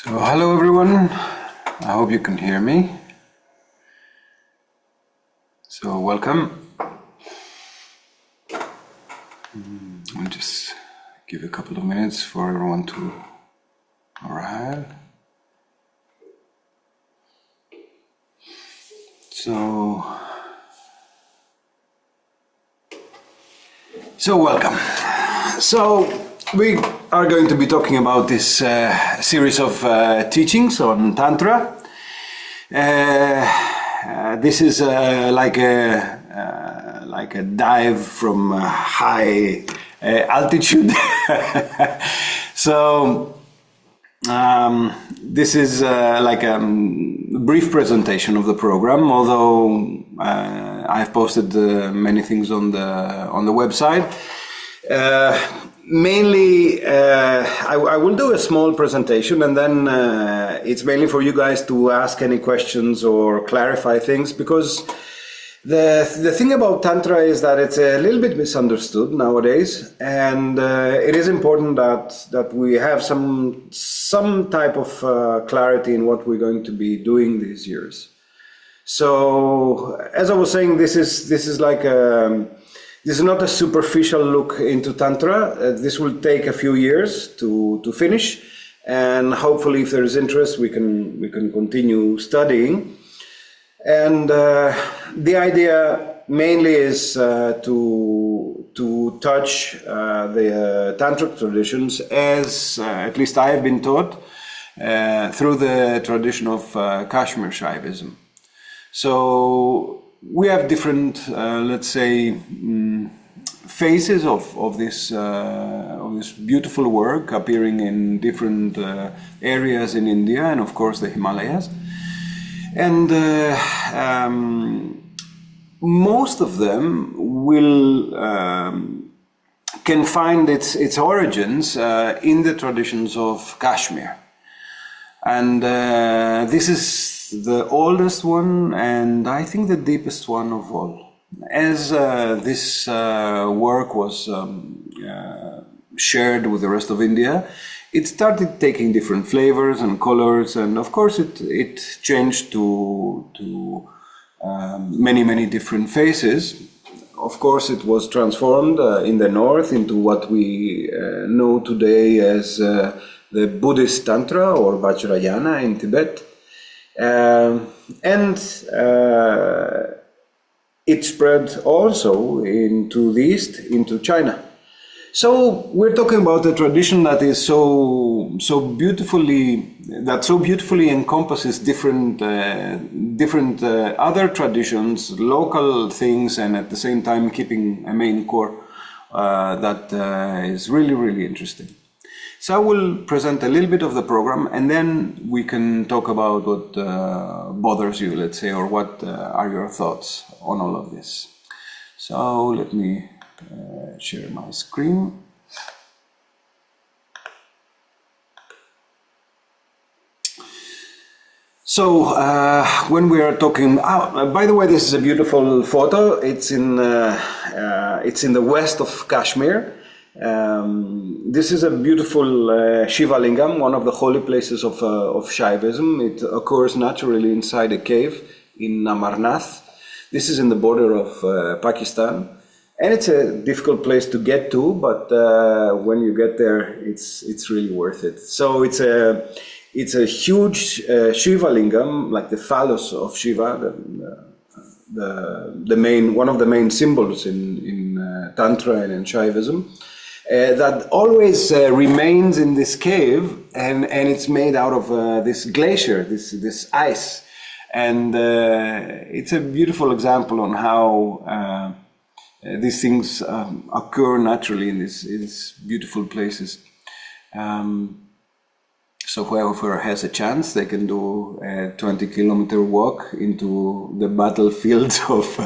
So hello everyone, I hope you can hear me. So welcome. I'll just give a couple of minutes for everyone to arrive. So welcome. So we are going to be talking about this series of teachings on Tantra. This is like a dive from high altitude. So this is like a brief presentation of the program, although I've posted many things on the website. Mainly, I will do a small presentation, and then it's mainly for you guys to ask any questions or clarify things, because the thing about Tantra is that it's a little bit misunderstood nowadays, and it is important that we have some type of clarity in what we're going to be doing these years. So, as I was saying, this is like this is not a superficial look into Tantra. This will take a few years to finish, and hopefully, if there is interest, we can continue studying. And the idea mainly is to touch the Tantric traditions, as at least I have been taught, through the tradition of Kashmir Shaivism. So we have different, let's say, phases of this beautiful work appearing in different areas in India and, of course, the Himalayas. And most of them can find its origins in the traditions of Kashmir. And this is the oldest one, and I think the deepest one of all. As this work was shared with the rest of India, it started taking different flavors and colors, and of course it changed to many different phases. Of course, it was transformed in the north into what we know today as the Buddhist Tantra or Vajrayana in Tibet. And it spread also into the east, into China. So we're talking about a tradition that is so beautifully encompasses different other traditions, local things, and at the same time keeping a main core that is really interesting. So I will present a little bit of the program, and then we can talk about what bothers you, let's say, or what are your thoughts on all of this. So let me share my screen. So when we are talking, by the way, this is a beautiful photo. It's in the west of Kashmir. This is a beautiful Shiva Lingam, one of the holy places of Shaivism. It occurs naturally inside a cave in Amarnath. This is in the border of Pakistan, and it's a difficult place to get to, but when you get there, it's really worth it. So it's a huge Shiva Lingam, like the phallus of Shiva, one of the main symbols in Tantra and in Shaivism. That always remains in this cave, and it's made out of this glacier, this ice, and it's a beautiful example on how these things occur naturally in these beautiful places. So whoever has a chance, they can do a 20-kilometer walk into the battlefields of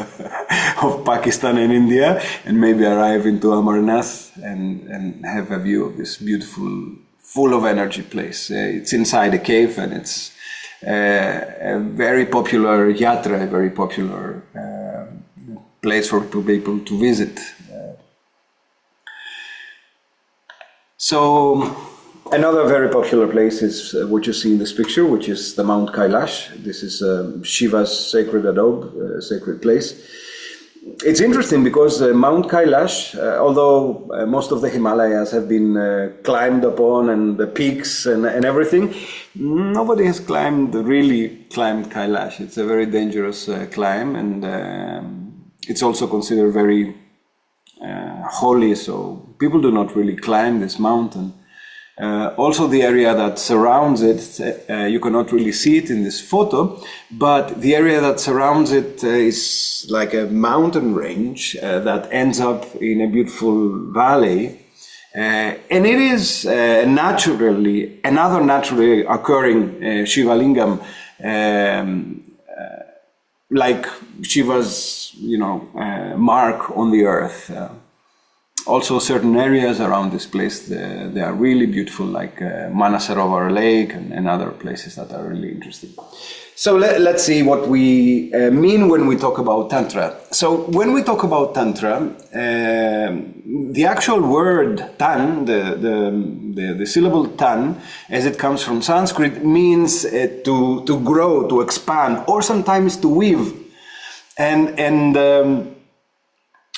Pakistan and India, and maybe arrive into Amarnath and have a view of this beautiful, full of energy place. It's inside a cave, and it's a very popular yatra, a very popular place for people to visit. So Another very popular place is what you see in this picture, which is the Mount Kailash. This is Shiva's sacred abode, sacred place. It's interesting because Mount Kailash, although most of the Himalayas have been climbed upon and the peaks and everything, nobody has really climbed Kailash. It's a very dangerous climb, and it's also considered very holy, so people do not really climb this mountain. Also the area that surrounds it, you cannot really see it in this photo, but the area that surrounds it is like a mountain range that ends up in a beautiful valley. And it is another naturally occurring Shiva Lingam, like Shiva's, mark on the earth. Also, certain areas around this place, they are really beautiful, like Manasarovar Lake and other places that are really interesting. So let's see what we mean when we talk about Tantra. So when we talk about Tantra, the actual word tan, the syllable tan, as it comes from Sanskrit, means to grow, to expand, or sometimes to weave. And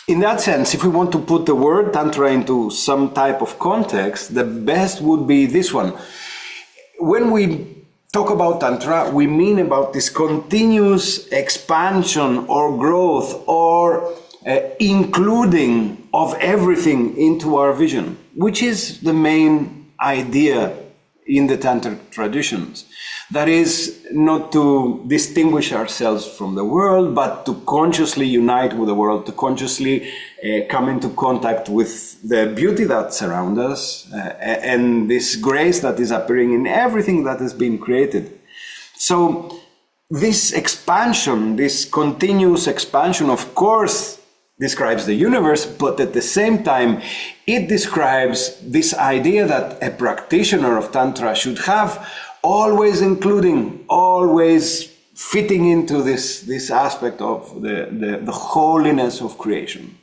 in that sense, if we want to put the word Tantra into some type of context, the best would be this one. When we talk about Tantra, we mean about this continuous expansion or growth or including of everything into our vision, which is the main idea in the Tantra traditions. That is, not to distinguish ourselves from the world, but to consciously unite with the world, to consciously come into contact with the beauty that surrounds us and this grace that is appearing in everything that has been created. So this expansion, this continuous expansion, of course, describes the universe, but at the same time, it describes this idea that a practitioner of Tantra should have, always including, always fitting into this aspect of the holiness of creation.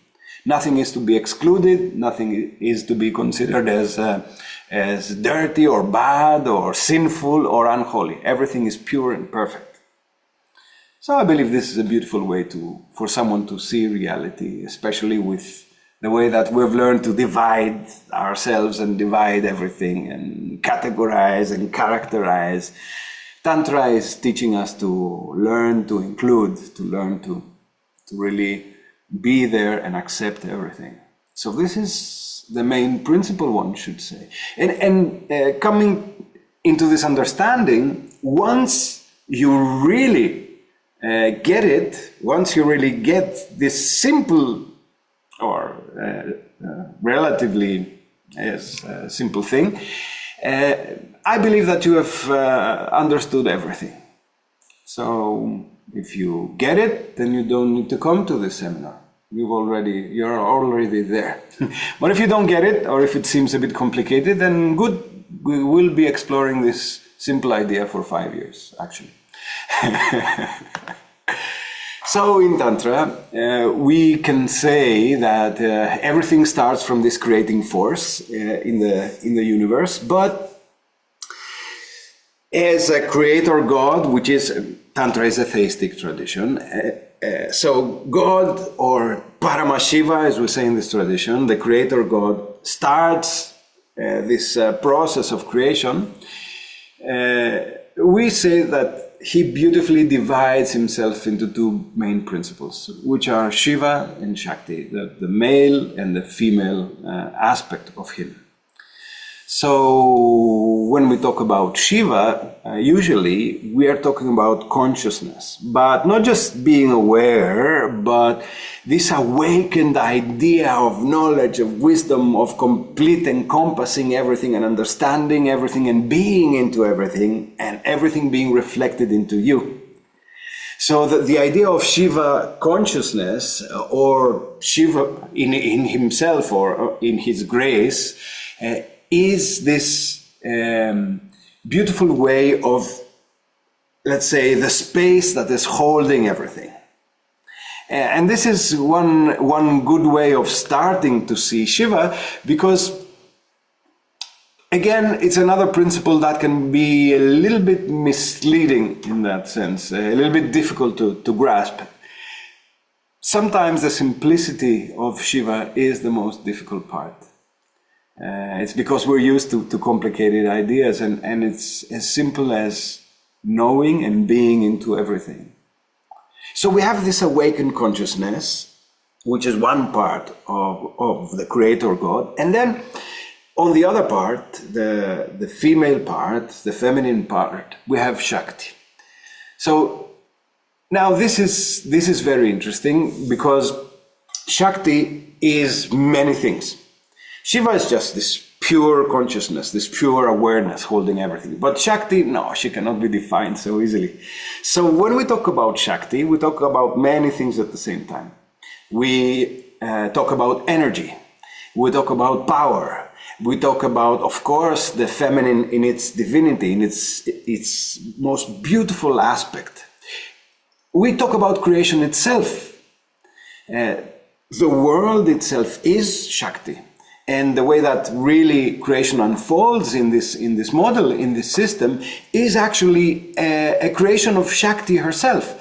Nothing is to be excluded, nothing is to be considered as dirty or bad or sinful or unholy. Everything is pure and perfect. So I believe this is a beautiful way for someone to see reality, especially with the way that we've learned to divide ourselves and divide everything and categorize and characterize. Tantra is teaching us to learn to include, to learn to really be there and accept everything. So this is the main principle, one should say. And coming into this understanding, once you really get it, once you really get this simple or relatively simple thing, I believe that you have understood everything. So if you get it, then you don't need to come to this seminar. You're already there. But if you don't get it, or if it seems a bit complicated, then good, we will be exploring this simple idea for 5 years, actually. So in Tantra, we can say that everything starts from this creating force in the universe, but as a creator God, which is Tantra is a theistic tradition. So God, or Paramashiva, as we say in this tradition, the creator God, starts this process of creation. We say that he beautifully divides himself into two main principles, which are Shiva and Shakti, the male and the female aspect of him. So when we talk about Shiva, usually we are talking about consciousness, but not just being aware, but this awakened idea of knowledge, of wisdom, of complete encompassing everything and understanding everything and being into everything and everything being reflected into you. So the idea of Shiva consciousness, or Shiva in himself or in his grace, is this beautiful way of, let's say, the space that is holding everything. And this is one good way of starting to see Shiva, because Again, it's another principle that can be a little bit misleading in that sense, a little bit difficult to grasp. Sometimes the simplicity of Shiva is the most difficult part. It's because we're used to complicated ideas, and it's as simple as knowing and being into everything. So we have this awakened consciousness, which is one part of the Creator God, and then on the other part, the female part, the feminine part, we have Shakti. So now this is very interesting, because Shakti is many things. Shiva is just this pure consciousness, this pure awareness holding everything. But Shakti, no, she cannot be defined so easily. So when we talk about Shakti, we talk about many things at the same time. We talk about energy. We talk about power. We talk about, of course, the feminine in its divinity, in its most beautiful aspect. We talk about creation itself. The world itself is Shakti. And the way that really creation unfolds in this model, in this system, is actually a creation of Shakti herself.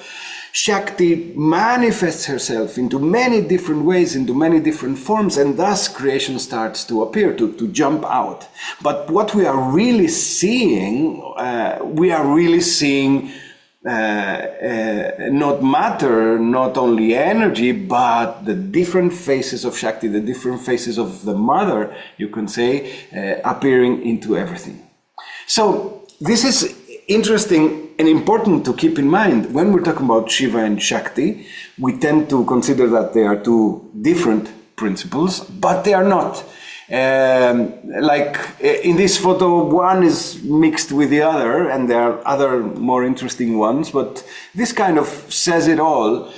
Shakti manifests herself into many different ways, into many different forms, and thus creation starts to appear, to jump out. But what we are really seeing, not matter, not only energy, but the different faces of Shakti, the different faces of the mother, you can say, appearing into everything. So this is interesting and important to keep in mind. When we're talking about Shiva and Shakti, we tend to consider that they are two different principles, but they are not. Like in this photo, one is mixed with the other, and there are other more interesting ones, but this kind of says it all.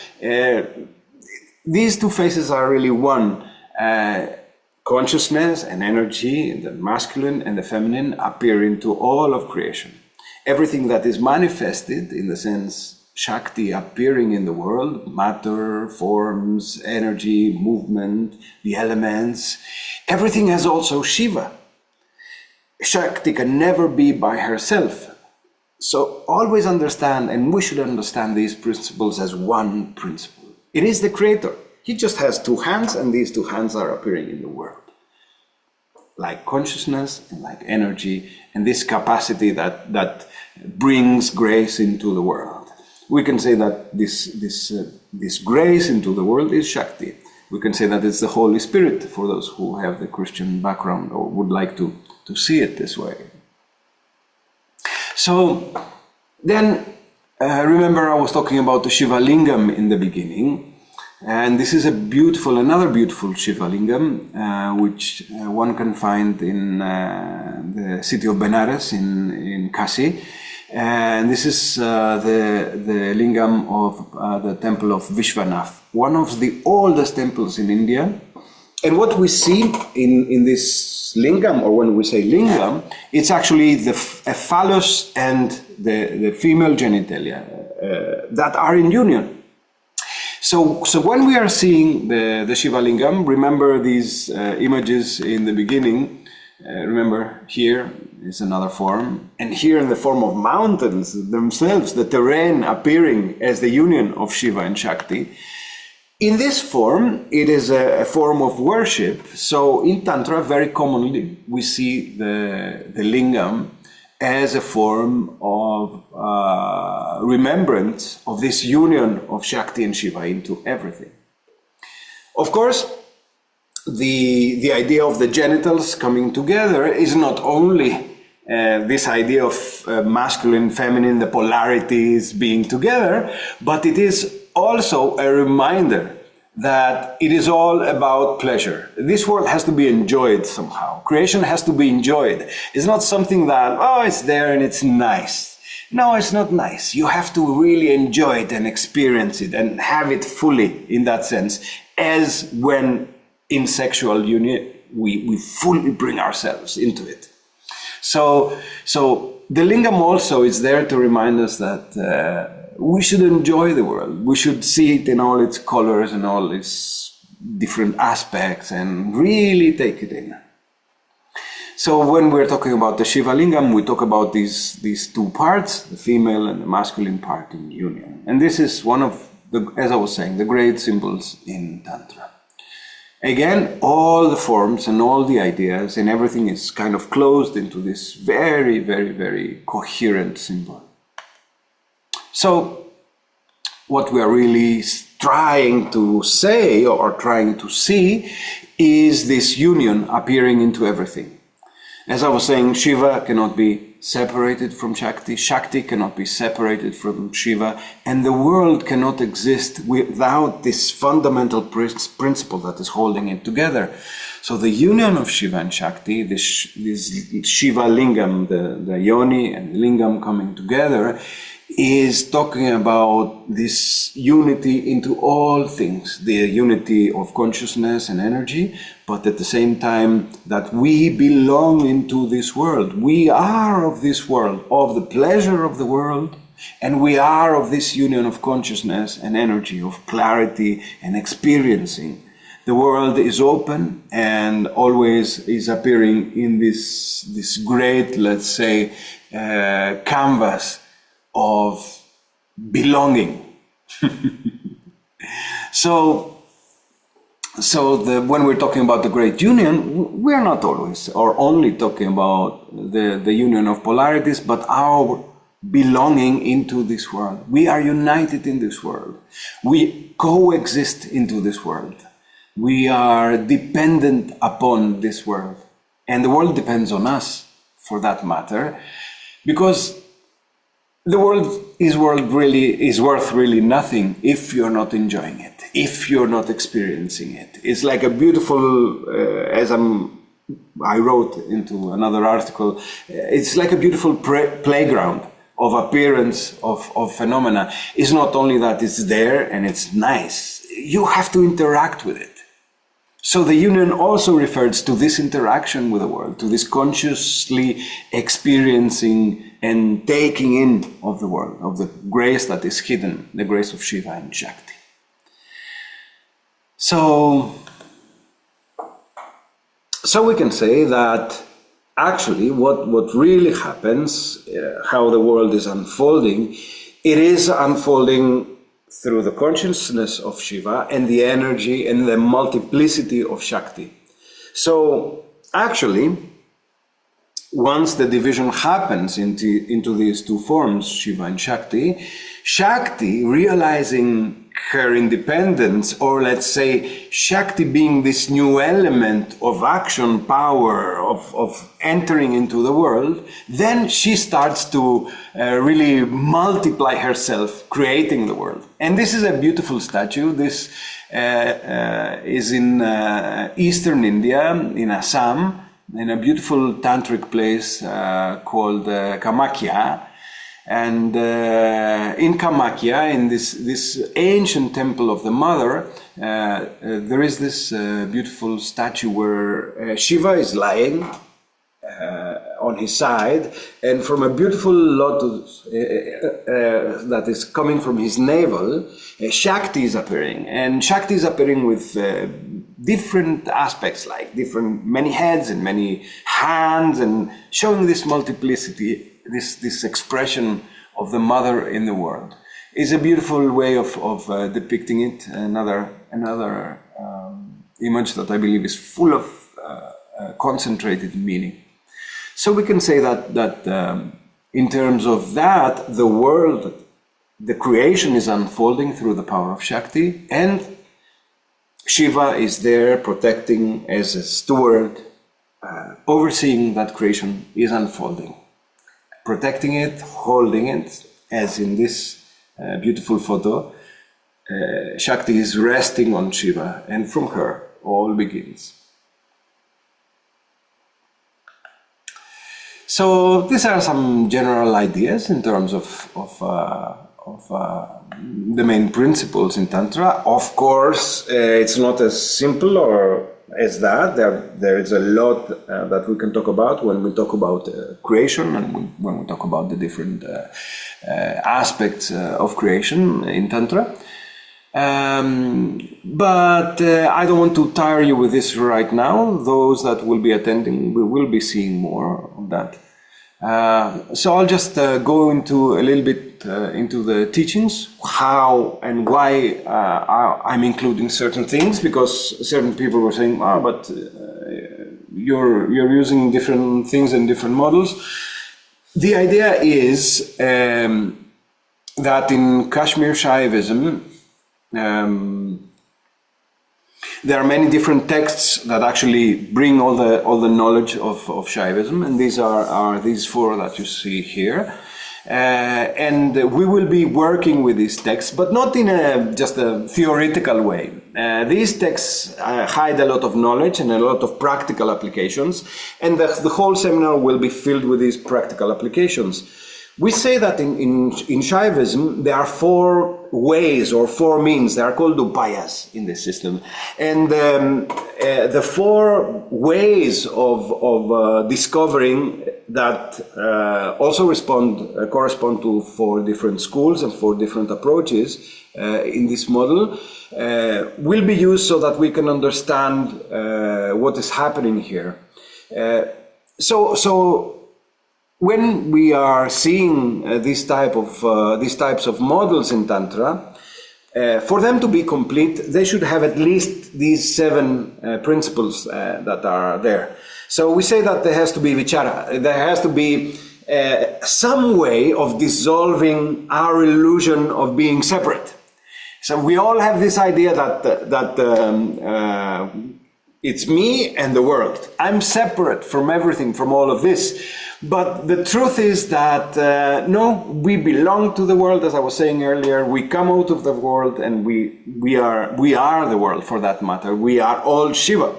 These two faces are really one. Consciousness and energy, the masculine and the feminine, appear into all of creation. Everything that is manifested, in the sense Shakti appearing in the world, matter, forms, energy, movement, the elements, everything has also Shiva. Shakti can never be by herself. So always understand, and we should understand these principles as one principle. It is the Creator. He just has two hands, and these two hands are appearing in the world. Like consciousness and like energy, and this capacity that brings grace into the world. We can say that this grace into the world is Shakti. We can say that it's the Holy Spirit for those who have the Christian background or would like to see it this way. So then, remember I was talking about the Shiva Lingam in the beginning, and this is another beautiful Shiva Lingam, which one can find in the city of Benares in Kashi. And this is the lingam of the temple of Vishwanath, one of the oldest temples in India. And what we see in this lingam, or when we say lingam, it's actually a phallus and the female genitalia that are in union. So when we are seeing the Shiva Lingam, remember these images in the beginning. Remember, here is another form, and here in the form of mountains themselves, the terrain appearing as the union of Shiva and Shakti. In this form, it is a form of worship. So in Tantra, very commonly, we see the lingam as a form of remembrance of this union of Shakti and Shiva into everything. Of course, the idea of the genitals coming together is not only this idea of masculine, feminine, the polarities being together, but it is also a reminder that it is all about pleasure. This world has to be enjoyed somehow. Creation has to be enjoyed. It's not something that, oh, it's there and it's nice. No, it's not nice. You have to really enjoy it and experience it and have it fully in that sense, as when in sexual union we fully bring ourselves into it. So the lingam also is there to remind us that we should enjoy the world. We should see it in all its colors and all its different aspects and really take it in. So when we're talking about the Shiva Lingam, we talk about these two parts, the female and the masculine part in union. And this is one of the, as I was saying, the great symbols in Tantra. Again, all the forms and all the ideas and everything is kind of closed into this very, very, very coherent symbol. So what we are really trying to say or trying to see is this union appearing into everything. As I was saying, Shiva cannot be separated from Shakti, Shakti cannot be separated from Shiva, and the world cannot exist without this fundamental principle that is holding it together. So the union of Shiva and Shakti, this Shiva Lingam, the Yoni and Lingam coming together, is talking about this unity into all things, the unity of consciousness and energy, but at the same time that we belong into this world. We are of this world, of the pleasure of the world, and we are of this union of consciousness and energy, of clarity and experiencing. The world is open and always is appearing in this great, let's say, canvas of belonging. When we're talking about the great union, we're not always or only talking about the union of polarities, but our belonging into this world. We are united in this world. We coexist into this world. We are dependent upon this world. And the world depends on us, for that matter, because the world is worth really nothing if you're not enjoying it, if you're not experiencing it. It's like a beautiful, I wrote into another article, it's like a beautiful playground of appearance of phenomena. It's not only that it's there and it's nice, you have to interact with it. So the union also refers to this interaction with the world, to this consciously experiencing and taking in of the world, of the grace that is hidden, the grace of Shiva and Shakti. So we can say that actually what really happens, how the world is unfolding, it is unfolding through the consciousness of Shiva and the energy and the multiplicity of Shakti. So actually, once the division happens into these two forms, Shiva and Shakti, Shakti realizing her independence, or let's say Shakti being this new element of action, power, of entering into the world, then she starts to really multiply herself, creating the world. And this is a beautiful statue. This is in eastern India, in Assam, in a beautiful tantric place called Kamakya. And in Kamakya, in this ancient temple of the mother, there is this beautiful statue where Shiva is lying on his side, and from a beautiful lotus that is coming from his navel, Shakti is appearing. And Shakti is appearing with different aspects, like many heads and many hands, and showing this multiplicity, this expression of the mother in the world. It's a beautiful way of depicting it. Another image that I believe is full of concentrated meaning. So we can say that in terms of that, the world, the creation is unfolding through the power of Shakti, and Shiva is there protecting as a steward, overseeing that creation is unfolding. Protecting it, holding it, as in this beautiful photo, Shakti is resting on Shiva, and from her all begins. So these are some general ideas in terms of the main principles in Tantra. Of course, it's not as simple or as that. There is a lot that we can talk about when we talk about creation and when we talk about the different aspects of creation in Tantra. But I don't want to tire you with this right now. Those that will be attending, we will be seeing more of that. So I'll just go into a little bit into the teachings, how and why I'm including certain things, because certain people were saying, but you're using different things and different models. The idea is that in Kashmir Shaivism, there are many different texts that actually bring all the knowledge of Shaivism, and these are these four that you see here. And we will be working with these texts, but not in just a theoretical way. These texts hide a lot of knowledge and a lot of practical applications, and the whole seminar will be filled with these practical applications. We say that in Shaivism there are four ways or four means. They are called upayas in this system, and the four ways of discovering that also correspond to four different schools and four different approaches in this model will be used so that we can understand what is happening here. So when we are seeing these types of models in Tantra, for them to be complete, they should have at least these seven principles that are there. So we say that there has to be vichara. There has to be some way of dissolving our illusion of being separate. So we all have this idea that it's me and the world. I'm separate from everything, from all of this. But the truth is that no, we belong to the world, as I was saying earlier. We come out of the world, and we are the world, for that matter. We are all Shiva.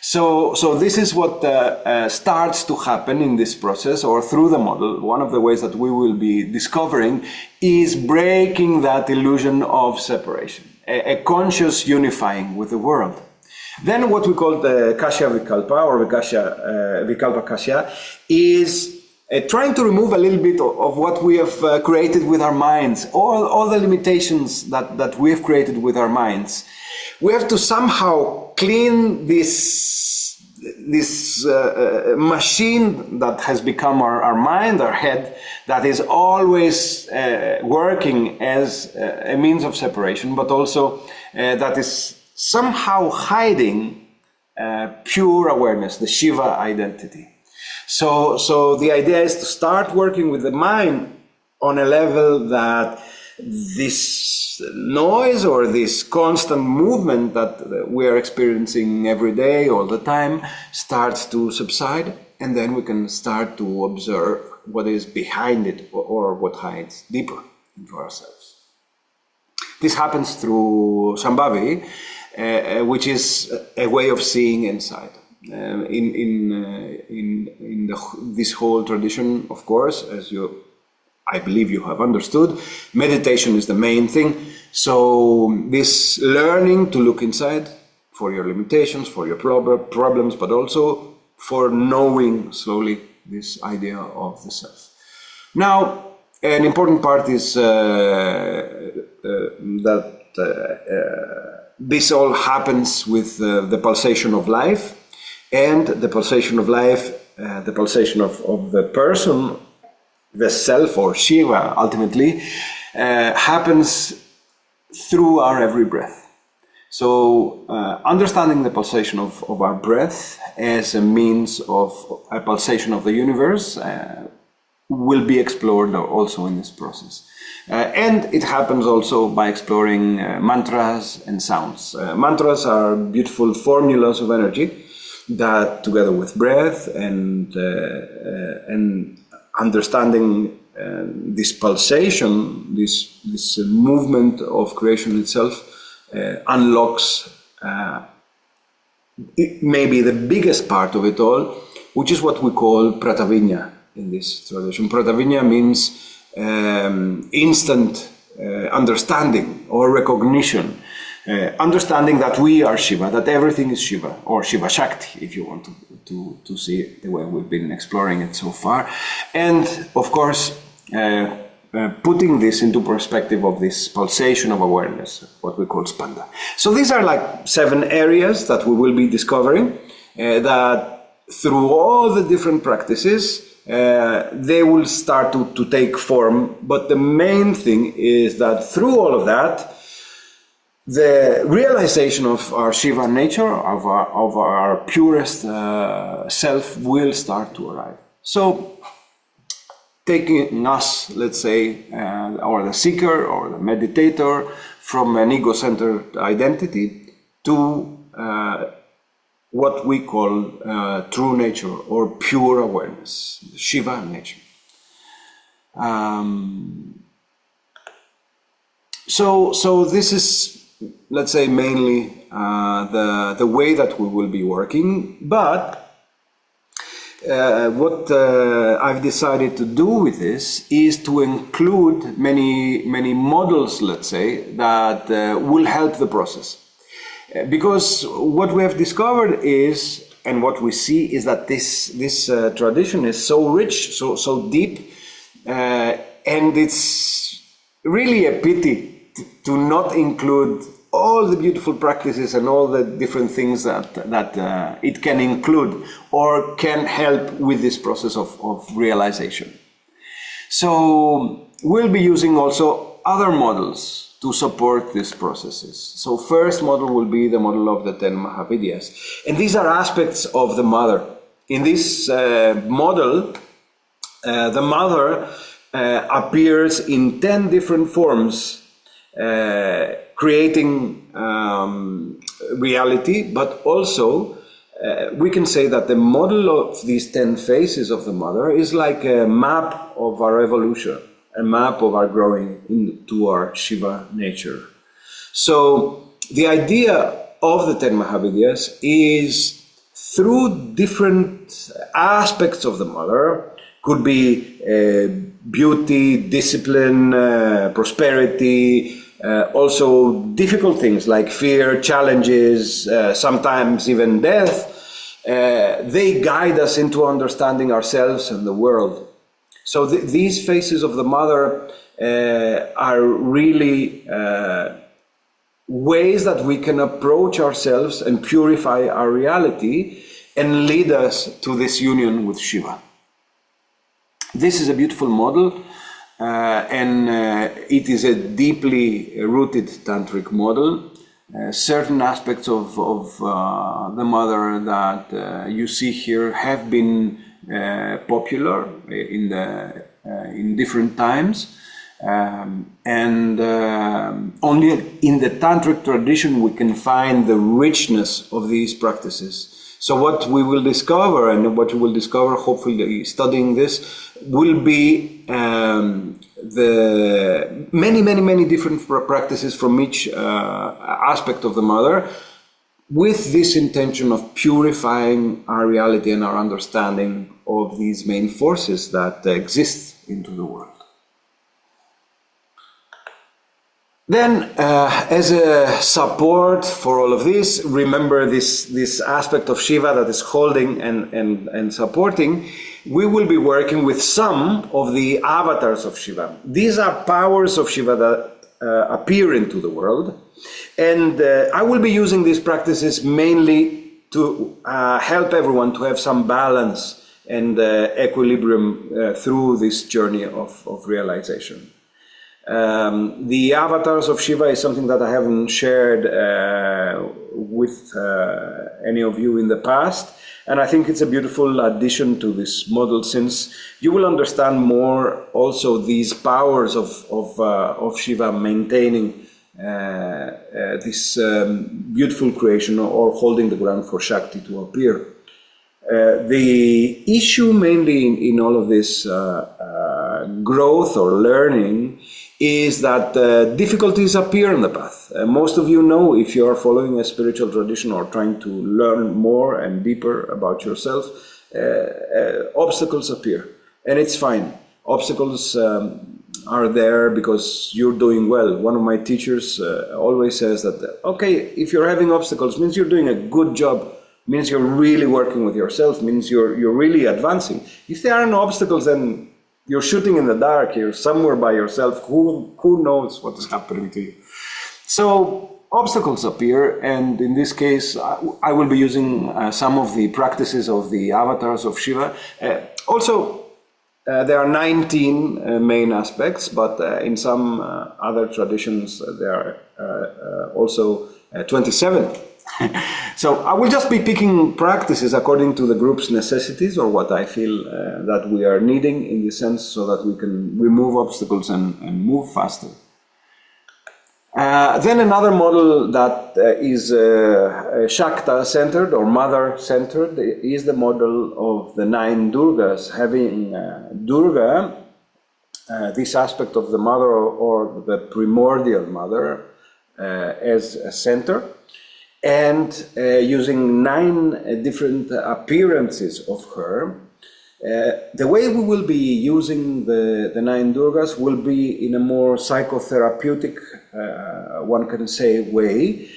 So this is what starts to happen in this process, or through the model. One of the ways that we will be discovering is breaking that illusion of separation, a conscious unifying with the world. Then what we call the Kashya Vikalpa, or Vikalpa Kashya, is trying to remove a little bit of what we have created with our minds, all the limitations that we have created with our minds. We have to somehow clean this machine that has become our mind, our head, that is always working as a means of separation, but also that is somehow hiding pure awareness, the Shiva identity. So the idea is to start working with the mind on a level that this noise or this constant movement that we are experiencing every day, all the time, starts to subside, and then we can start to observe what is behind it, or what hides deeper into ourselves. This happens through Shambhavi, which is a way of seeing inside. In this whole tradition, of course, as I believe you have understood, meditation is the main thing. So this learning to look inside for your limitations, for your problems, but also for knowing slowly this idea of the self. Now, an important part is that this all happens with the pulsation of life, and the pulsation of life, the pulsation of the person, the self, or Shiva ultimately, happens through our every breath. So understanding the pulsation of our breath as a means of a pulsation of the universe will be explored also in this process. And it happens also by exploring mantras and sounds. Mantras are beautiful formulas of energy that, together with breath and understanding this pulsation, this movement of creation itself, unlocks maybe the biggest part of it all, which is what we call Pratavinya in this tradition. Pratavinya means instant understanding or recognition, understanding that we are Shiva, that everything is Shiva, or Shiva Shakti, if you want to see it the way we've been exploring it so far. And of course, putting this into perspective of this pulsation of awareness, what we call spanda. So these are like 7 areas that we will be discovering, that through all the different practices, they will start to take form. But the main thing is that through all of that, the realization of our Shiva nature, of our purest self, will start to arrive. So, taking us, let's say, or the seeker or the meditator, from an ego-centered identity to what we call true nature or pure awareness, Shiva nature. So this is, let's say, mainly the way that we will be working. But what I've decided to do with this is to include many models, let's say, that will help the process. Because what we have discovered is, and what we see is that this tradition is so rich, so deep, and it's really a pity to not include all the beautiful practices and all the different things that it can include or can help with this process of realization. So we'll be using also other models to support these processes. So first model will be the model of the 10 Mahavidyas. And these are aspects of the mother. In this model, the mother appears in 10 different forms, creating reality, but also we can say that the model of these 10 faces of the mother is like a map of our evolution, a map of our growing into our Shiva nature. So the idea of the 10 Mahavidyas is through different aspects of the mother, could be beauty, discipline, prosperity, also difficult things like fear, challenges, sometimes even death. They guide us into understanding ourselves and the world. So these faces of the mother are really ways that we can approach ourselves and purify our reality and lead us to this union with Shiva. This is a beautiful model, and it is a deeply rooted tantric model. Certain aspects of the mother that you see here have been popular in different times, and only in the tantric tradition we can find the richness of these practices. So what we will discover, and what you will discover hopefully studying this, will be the many different practices from each aspect of the mother, with this intention of purifying our reality and our understanding of these main forces that exist into the world. Then, as a support for all of this, remember this aspect of Shiva that is holding and supporting. We will be working with some of the avatars of Shiva. These are powers of Shiva that appear into the world. And I will be using these practices mainly to help everyone to have some balance and equilibrium through this journey of realization. The avatars of Shiva is something that I haven't shared with any of you in the past, and I think it's a beautiful addition to this model, since you will understand more also these powers of Shiva maintaining this beautiful creation, or holding the ground for Shakti to appear. The issue mainly in all of this growth or learning is that difficulties appear in the path. Most of you know, if you are following a spiritual tradition or trying to learn more and deeper about yourself, obstacles appear. And it's fine. Obstacles are there because you're doing well. One of my teachers always says that, okay, if you're having obstacles, means you're doing a good job, means you're really working with yourself, means you're really advancing. If there are no obstacles, then you're shooting in the dark. You're somewhere by yourself. Who knows what is happening to you? So obstacles appear, and in this case, I will be using some of the practices of the avatars of Shiva. Also, there are 19 main aspects, but in some other traditions, there are also 27. So I will just be picking practices according to the group's necessities, or what I feel that we are needing in this sense, so that we can remove obstacles and move faster. Then another model that is Shakta-centered or mother-centered is the model of the 9 Durgas, having Durga, this aspect of the mother or the primordial mother, as a center, and using 9 different appearances of her. The way we will be using the 9 Durgas will be in a more psychotherapeutic, one can say, way,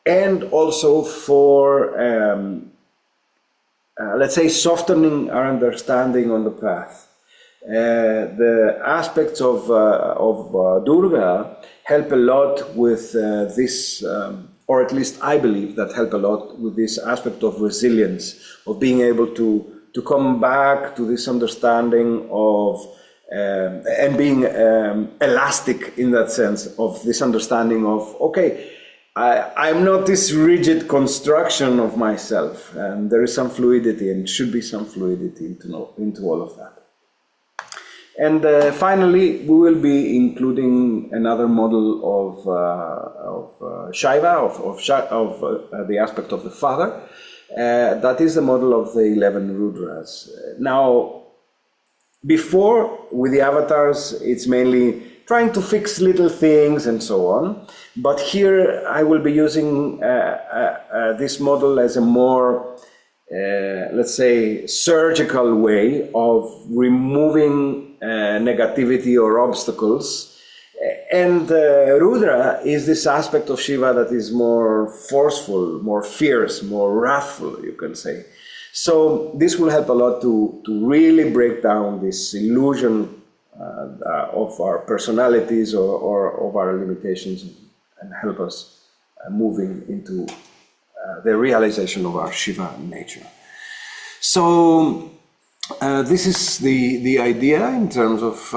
and also for, let's say, softening our understanding on the path. The aspects of Durga help a lot with this, or at least I believe that help a lot with this aspect of resilience, of being able to come back to this understanding of, and being elastic in that sense, of this understanding of, okay, I'm not this rigid construction of myself, and there is some fluidity, and should be some fluidity into all of that. And finally, we will be including another model of Shiva, of the aspect of the father. That is the model of the 11 Rudras. Now, before, with the avatars, it's mainly trying to fix little things and so on. But here I will be using this model as a more, let's say, surgical way of removing negativity or obstacles. And Rudra is this aspect of Shiva that is more forceful, more fierce, more wrathful, you can say. So this will help a lot to really break down this illusion of our personalities or of our limitations, and help us moving into the realization of our Shiva nature. So this is the idea in terms of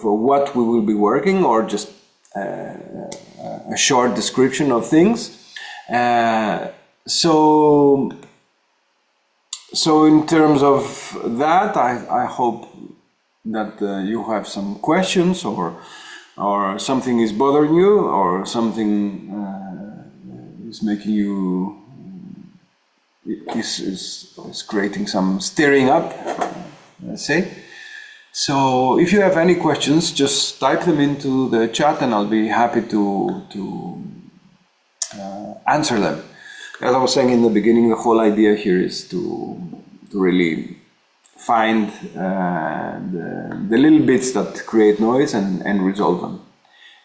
what we will be working, or just a short description of things. So in terms of that, I hope that you have some questions, or something is bothering you, or something is making you, is creating some stirring up, let's say. So if you have any questions, just type them into the chat, and I'll be happy to answer them. As I was saying in the beginning, the whole idea here is to really find the little bits that create noise and resolve them.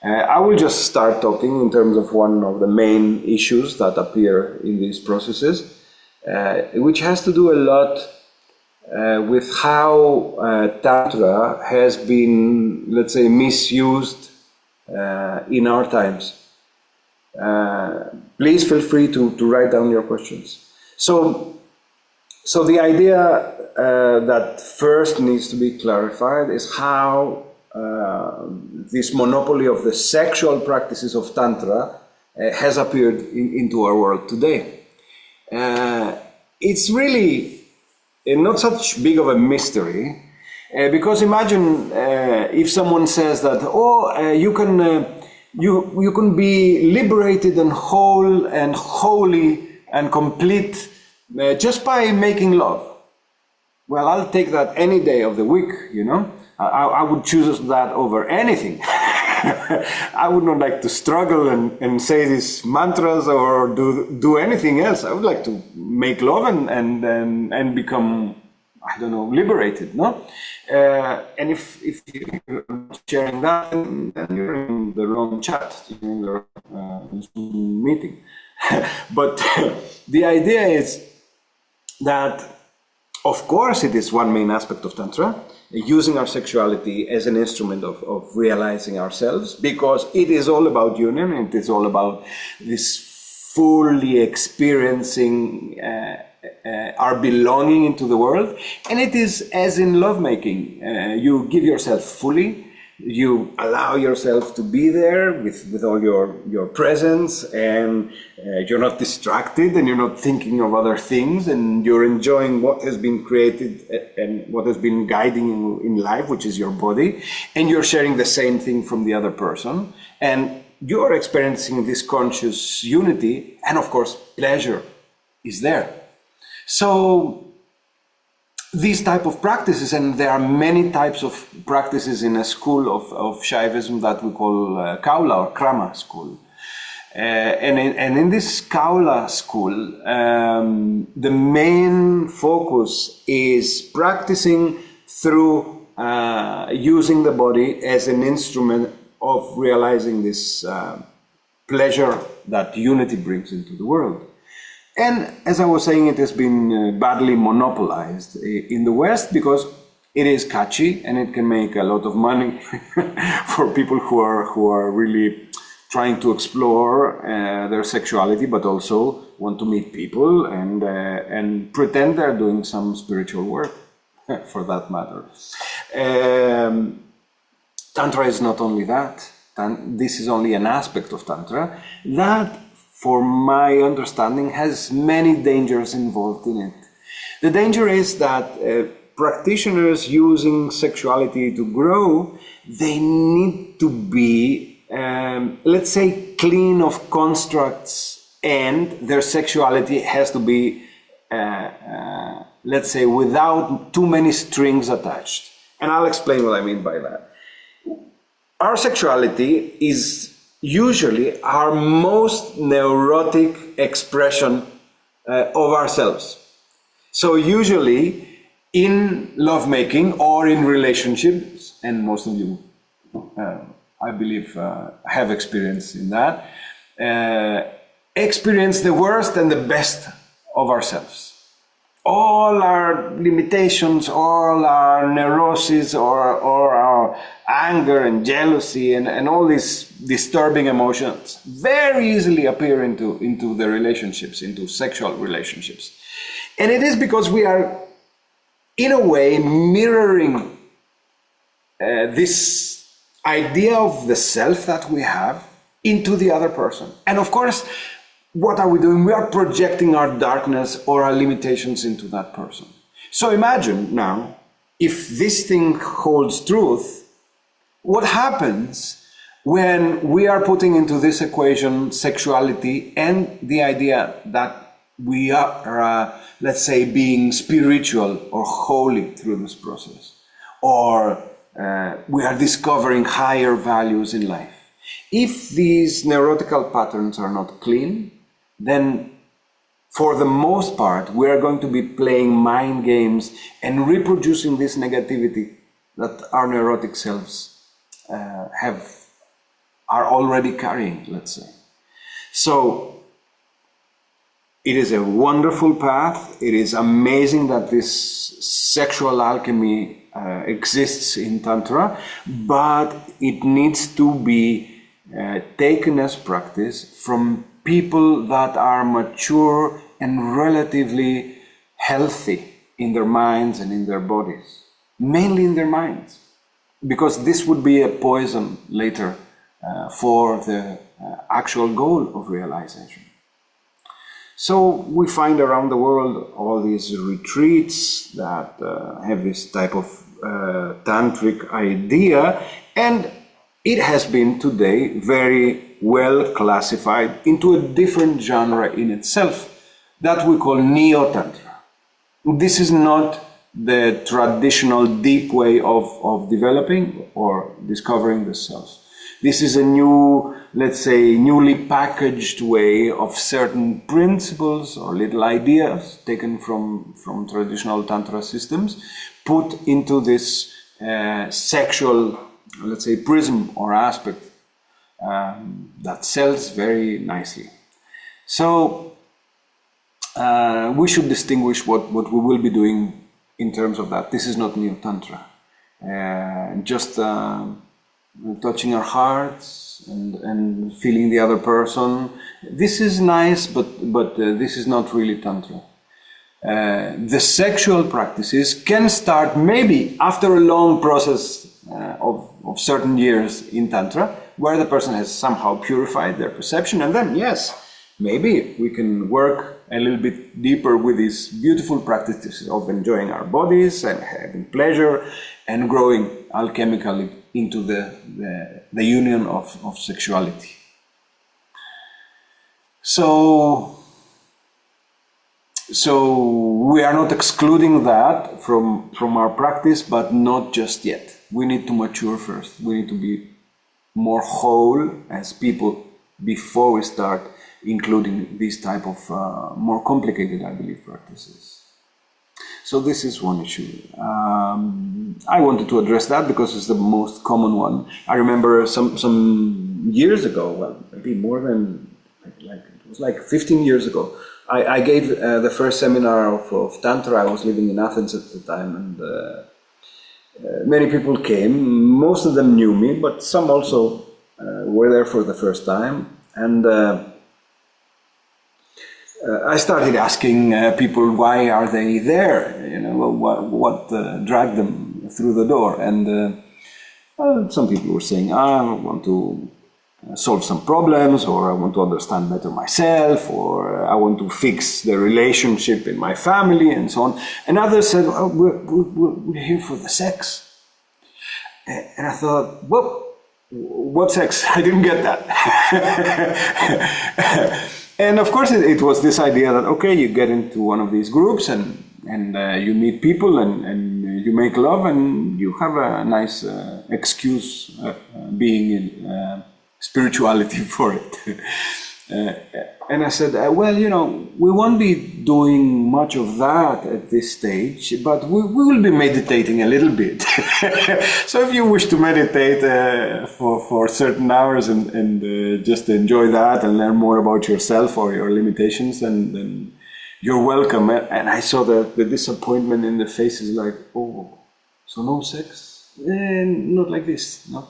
I will just start talking in terms of one of the main issues that appear in these processes, which has to do a lot with how Tantra has been, let's say, misused in our times. Please feel free to write down your questions. So the idea that first needs to be clarified is how this monopoly of the sexual practices of Tantra has appeared into our world today. It's really not such big of a mystery, because imagine if someone says that, you can be liberated and whole and holy and complete just by making love. Well, I'll take that any day of the week, you know. I would choose that over anything. I would not like to struggle and say these mantras or do anything else. I would like to make love and become, I don't know, liberated, no? And if you're sharing that, then you're in the wrong chat, you're in the Zoom meeting. But the idea is that Of course, it is one main aspect of Tantra, using our sexuality as an instrument of realizing ourselves, because it is all about union, and it is all about this fully experiencing our belonging into the world. And it is as in lovemaking, you give yourself fully, you allow yourself to be there with all your presence, and you're not distracted, and you're not thinking of other things, and you're enjoying what has been created and what has been guiding you in life, which is your body, and you're sharing the same thing from the other person, and you're experiencing this conscious unity, and of course pleasure is there. So these type of practices, and there are many types of practices in a school of Shaivism that we call Kaula or Krama school. And in this Kaula school, the main focus is practicing through using the body as an instrument of realizing this pleasure that unity brings into the world. And as I was saying, it has been badly monopolized in the West because it is catchy and it can make a lot of money for people who are really trying to explore their sexuality, but also want to meet people and pretend they're doing some spiritual work, for that matter. Tantra is not only that. This is only an aspect of Tantra that, for my understanding, has many dangers involved in it. The danger is that practitioners using sexuality to grow, they need to be, let's say, clean of constructs, and their sexuality has to be, let's say, without too many strings attached. And I'll explain what I mean by that. Our sexuality is usually our most neurotic expression of ourselves. So usually in lovemaking or in relationships, and most of you, I believe, have experience in that, experience the worst and the best of ourselves. All our limitations, all our neuroses, or our anger and jealousy and all these disturbing emotions very easily appear into the relationships, into sexual relationships. And it is because we are, in a way, mirroring this idea of the self that we have into the other person. And of course, what are we doing? We are projecting our darkness or our limitations into that person. So imagine now, if this thing holds truth, what happens when we are putting into this equation sexuality and the idea that we are, let's say, being spiritual or holy through this process, or we are discovering higher values in life. If these neurotical patterns are not clean, then for the most part, we are going to be playing mind games and reproducing this negativity that our neurotic selves are already carrying, let's say. So it is a wonderful path. It is amazing that this sexual alchemy exists in Tantra, but it needs to be taken as practice from people that are mature and relatively healthy in their minds and in their bodies, mainly in their minds, because this would be a poison later for the actual goal of realization. So we find around the world all these retreats that have this type of tantric idea, and it has been today very well classified into a different genre in itself that we call Neo-Tantra. This is not the traditional deep way of developing or discovering the self. This is a new, let's say, newly packaged way of certain principles or little ideas taken from traditional Tantra systems, put into this sexual, let's say, prism or aspect that sells very nicely. So we should distinguish what we will be doing in terms of that. This is not Neo Tantra. Just touching our hearts and feeling the other person. This is nice, but this is not really Tantra. The sexual practices can start maybe after a long process of certain years in Tantra, where the person has somehow purified their perception, and then yes, maybe we can work a little bit deeper with these beautiful practices of enjoying our bodies and having pleasure and growing alchemically into the union of sexuality. So we are not excluding that from our practice, but not just yet. We need to mature first. We need to be more whole as people before we start including these type of more complicated, I believe, practices. So this is one issue. I wanted to address that because it's the most common one. I remember some years ago, well, maybe more than, it was like 15 years ago, I gave the first seminar of Tantra. I was living in Athens at the time, and many people came. Most of them knew me, but some also were there for the first time. And I started asking people, why are they there? You know, what dragged them through the door? And some people were saying, I want to solve some problems, or I want to understand better myself, or I want to fix the relationship in my family, and so on. And others said, oh, we're here for the sex. And I thought, well, what sex? I didn't get that. And of course, it was this idea that, okay, you get into one of these groups and you meet people and you make love and you have a nice excuse being in spirituality for it. And I said, well, you know, we won't be doing much of that at this stage, but we will be meditating a little bit. So if you wish to meditate for certain hours and just enjoy that and learn more about yourself or your limitations, then you're welcome. And I saw the disappointment in the faces, like, oh, so no sex? Not like this, no.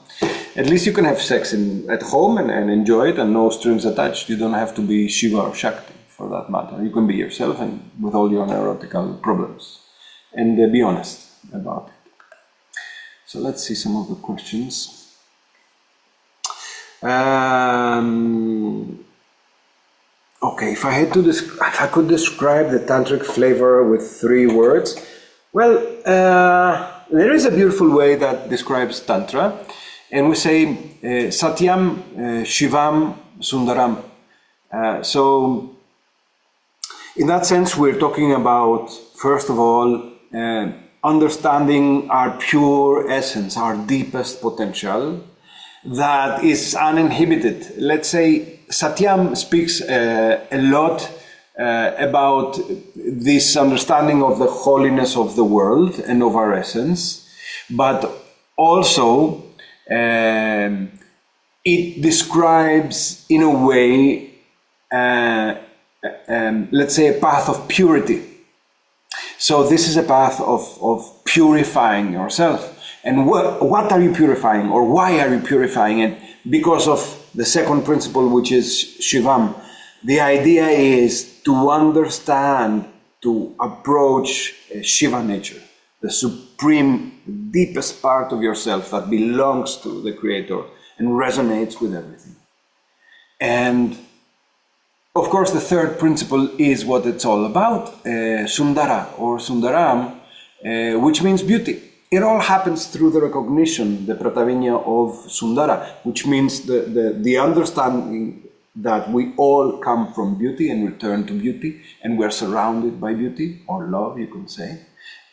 At least you can have sex at home and enjoy it, and no strings attached. You don't have to be Shiva or Shakti, for that matter. You can be yourself and with all your neurotical problems, and be honest about it. So let's see some of the questions. Okay, if I could describe the tantric flavor with 3 words, well, there is a beautiful way that describes Tantra. And we say Satyam, Shivam, Sundaram. So in that sense, we're talking about, first of all, understanding our pure essence, our deepest potential that is uninhibited. Let's say Satyam speaks a lot about this understanding of the holiness of the world and of our essence, but also it describes, in a way, let's say, a path of purity. So this is a path of purifying yourself. And what are you purifying, or why are you purifying it? Because of the second principle, which is Shivam. The idea is to understand, to approach Shiva nature, the supreme, deepest part of yourself that belongs to the Creator and resonates with everything. And of course, the third principle is what it's all about, Sundara or Sundaram, which means beauty. It all happens through the recognition, the Pratavinya of Sundara, which means the understanding that we all come from beauty and return to beauty, and we're surrounded by beauty, or love, you could say.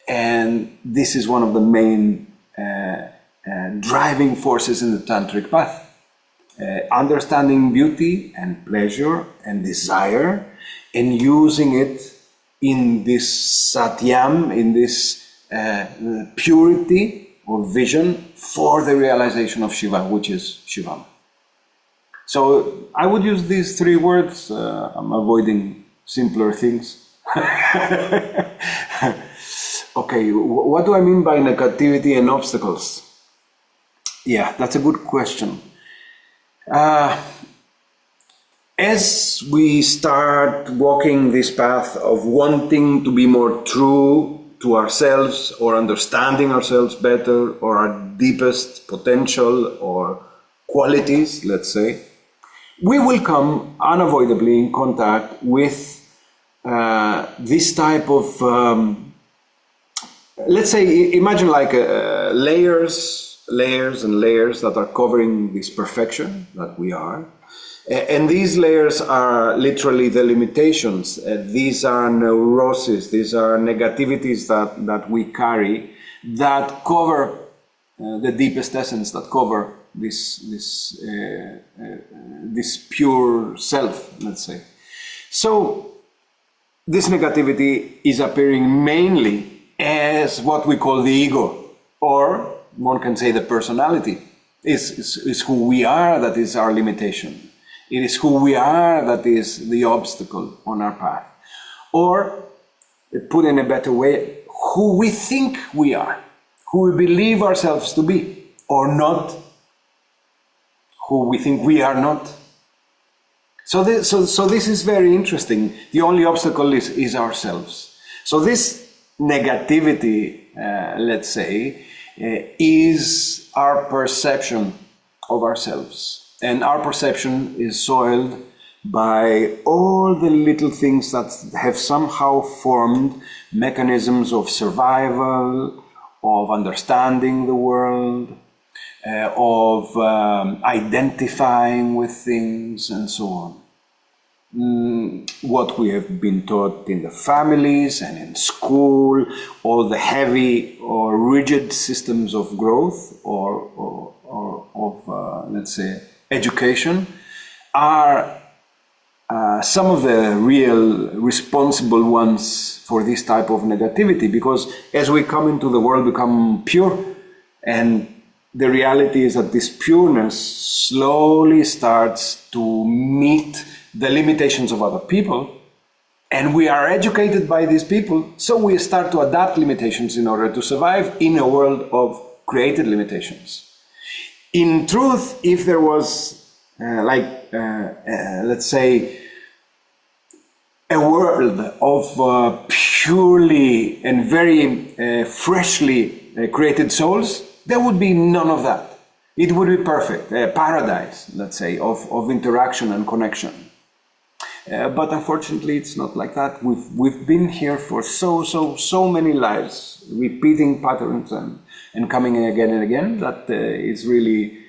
And this is one of the main driving forces in the tantric path. Understanding beauty and pleasure and desire, and using it in this satyam, in this purity or vision for the realization of Shiva, which is Shivam. So I would use these 3 words. I'm avoiding simpler things. Okay, what do I mean by negativity and obstacles? Yeah, that's a good question. As we start walking this path of wanting to be more true to ourselves or understanding ourselves better or our deepest potential or qualities, let's say, we will come unavoidably in contact with this type of, let's say, imagine like layers and layers that are covering this perfection that we are. And these layers are literally the limitations. These are neuroses, these are negativities that we carry that cover the deepest essence, that cover this pure self, let's say. So this negativity is appearing mainly as what we call the ego, or one can say the personality. Is who we are, that is our limitation. It is who we are that is the obstacle on our path. Or, put in a better way, who we think we are, who we believe ourselves to be, or not, who we think we are not. So this is very interesting. The only obstacle is ourselves. So this negativity, let's say, is our perception of ourselves. And our perception is soiled by all the little things that have somehow formed mechanisms of survival, of understanding the world, of identifying with things, and so on. What we have been taught in the families and in school, all the heavy or rigid systems of growth or of, let's say, education, are some of the real responsible ones for this type of negativity, because as we come into the world, we become pure, and the reality is that this pureness slowly starts to meet the limitations of other people, and we are educated by these people, so we start to adapt limitations in order to survive in a world of created limitations. In truth, if there was, let's say, a world of purely and very freshly created souls, there would be none of that. It would be perfect, a paradise, let's say, of interaction and connection. But unfortunately, it's not like that. We've been here for so many lives, repeating patterns and coming again and again, that is really,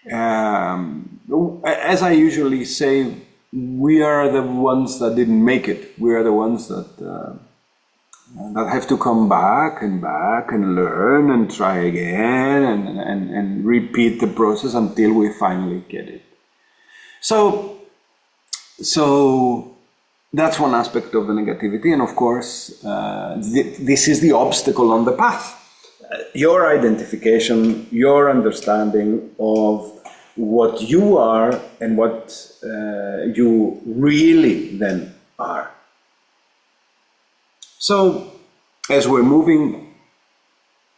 as I usually say, we are the ones that didn't make it. We are the ones that have to come back and learn and try again and repeat the process until we finally get it. So that's one aspect of the negativity, and of course, this is the obstacle on the path. Your identification, your understanding of what you are and what you really then are. So, as we're moving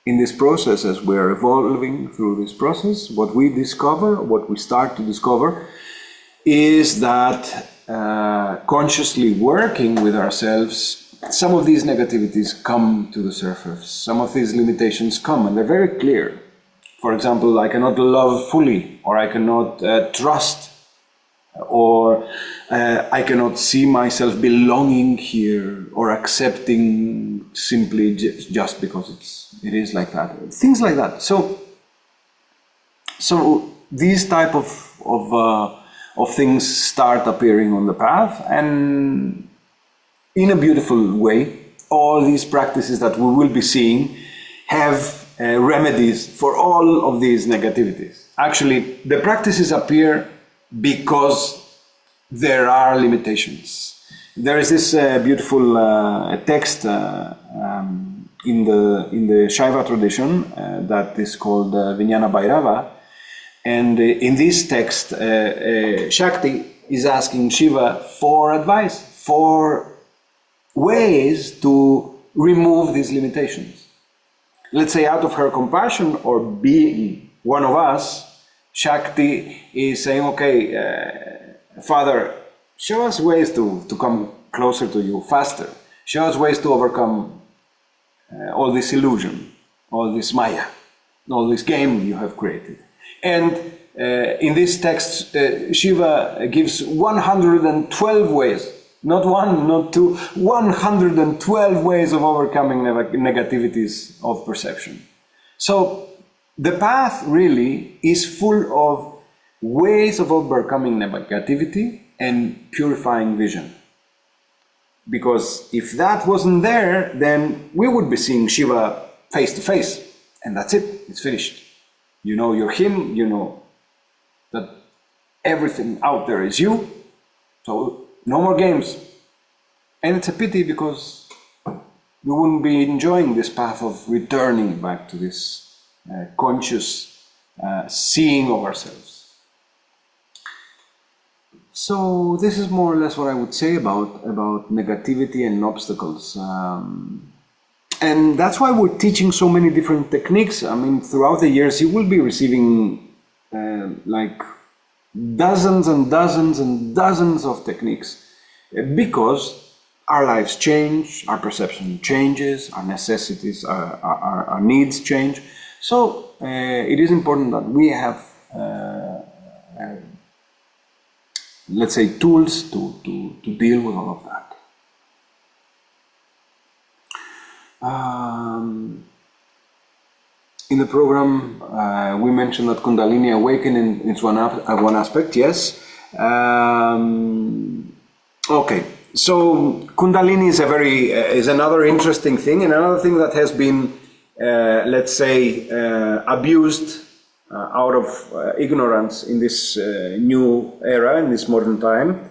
in this process, as we're evolving through this process, what we start to discover, is that consciously working with ourselves, some of these negativities come to the surface. Some of these limitations come, and they're very clear. For example, I cannot love fully, or I cannot trust, or I cannot see myself belonging here or accepting simply just because it is like that. Things like that. So these type of things start appearing on the path, and in a beautiful way, all these practices that we will be seeing have remedies for all of these negativities. Actually, the practices appear because there are limitations. There is this beautiful text in the Shaiva tradition that is called Vijnana Bhairava, and in this text, Shakti is asking Shiva for advice, for ways to remove these limitations. Let's say out of her compassion or being one of us, Shakti is saying, okay, Father, show us ways to come closer to you faster. Show us ways to overcome all this illusion, all this Maya, all this game you have created. And in this text, Shiva gives 112 ways, not one, not two, 112 ways of overcoming negativities of perception. So the path really is full of ways of overcoming negativity and purifying vision. Because if that wasn't there, then we would be seeing Shiva face to face, and that's it, it's finished. You know you're him, you know that everything out there is you, so no more games. And it's a pity because we wouldn't be enjoying this path of returning back to this conscious seeing of ourselves. So this is more or less what I would say about negativity and obstacles. And that's why we're teaching so many different techniques. I mean, throughout the years, you will be receiving like dozens and dozens and dozens of techniques, because our lives change, our perception changes, our necessities, our needs change. So it is important that we have let's say tools to deal with all of that. In the program, we mentioned that Kundalini awakening is one aspect, yes. Okay, so Kundalini is another interesting thing, and another thing that has been, let's say, abused out of ignorance in this new era, in this modern time.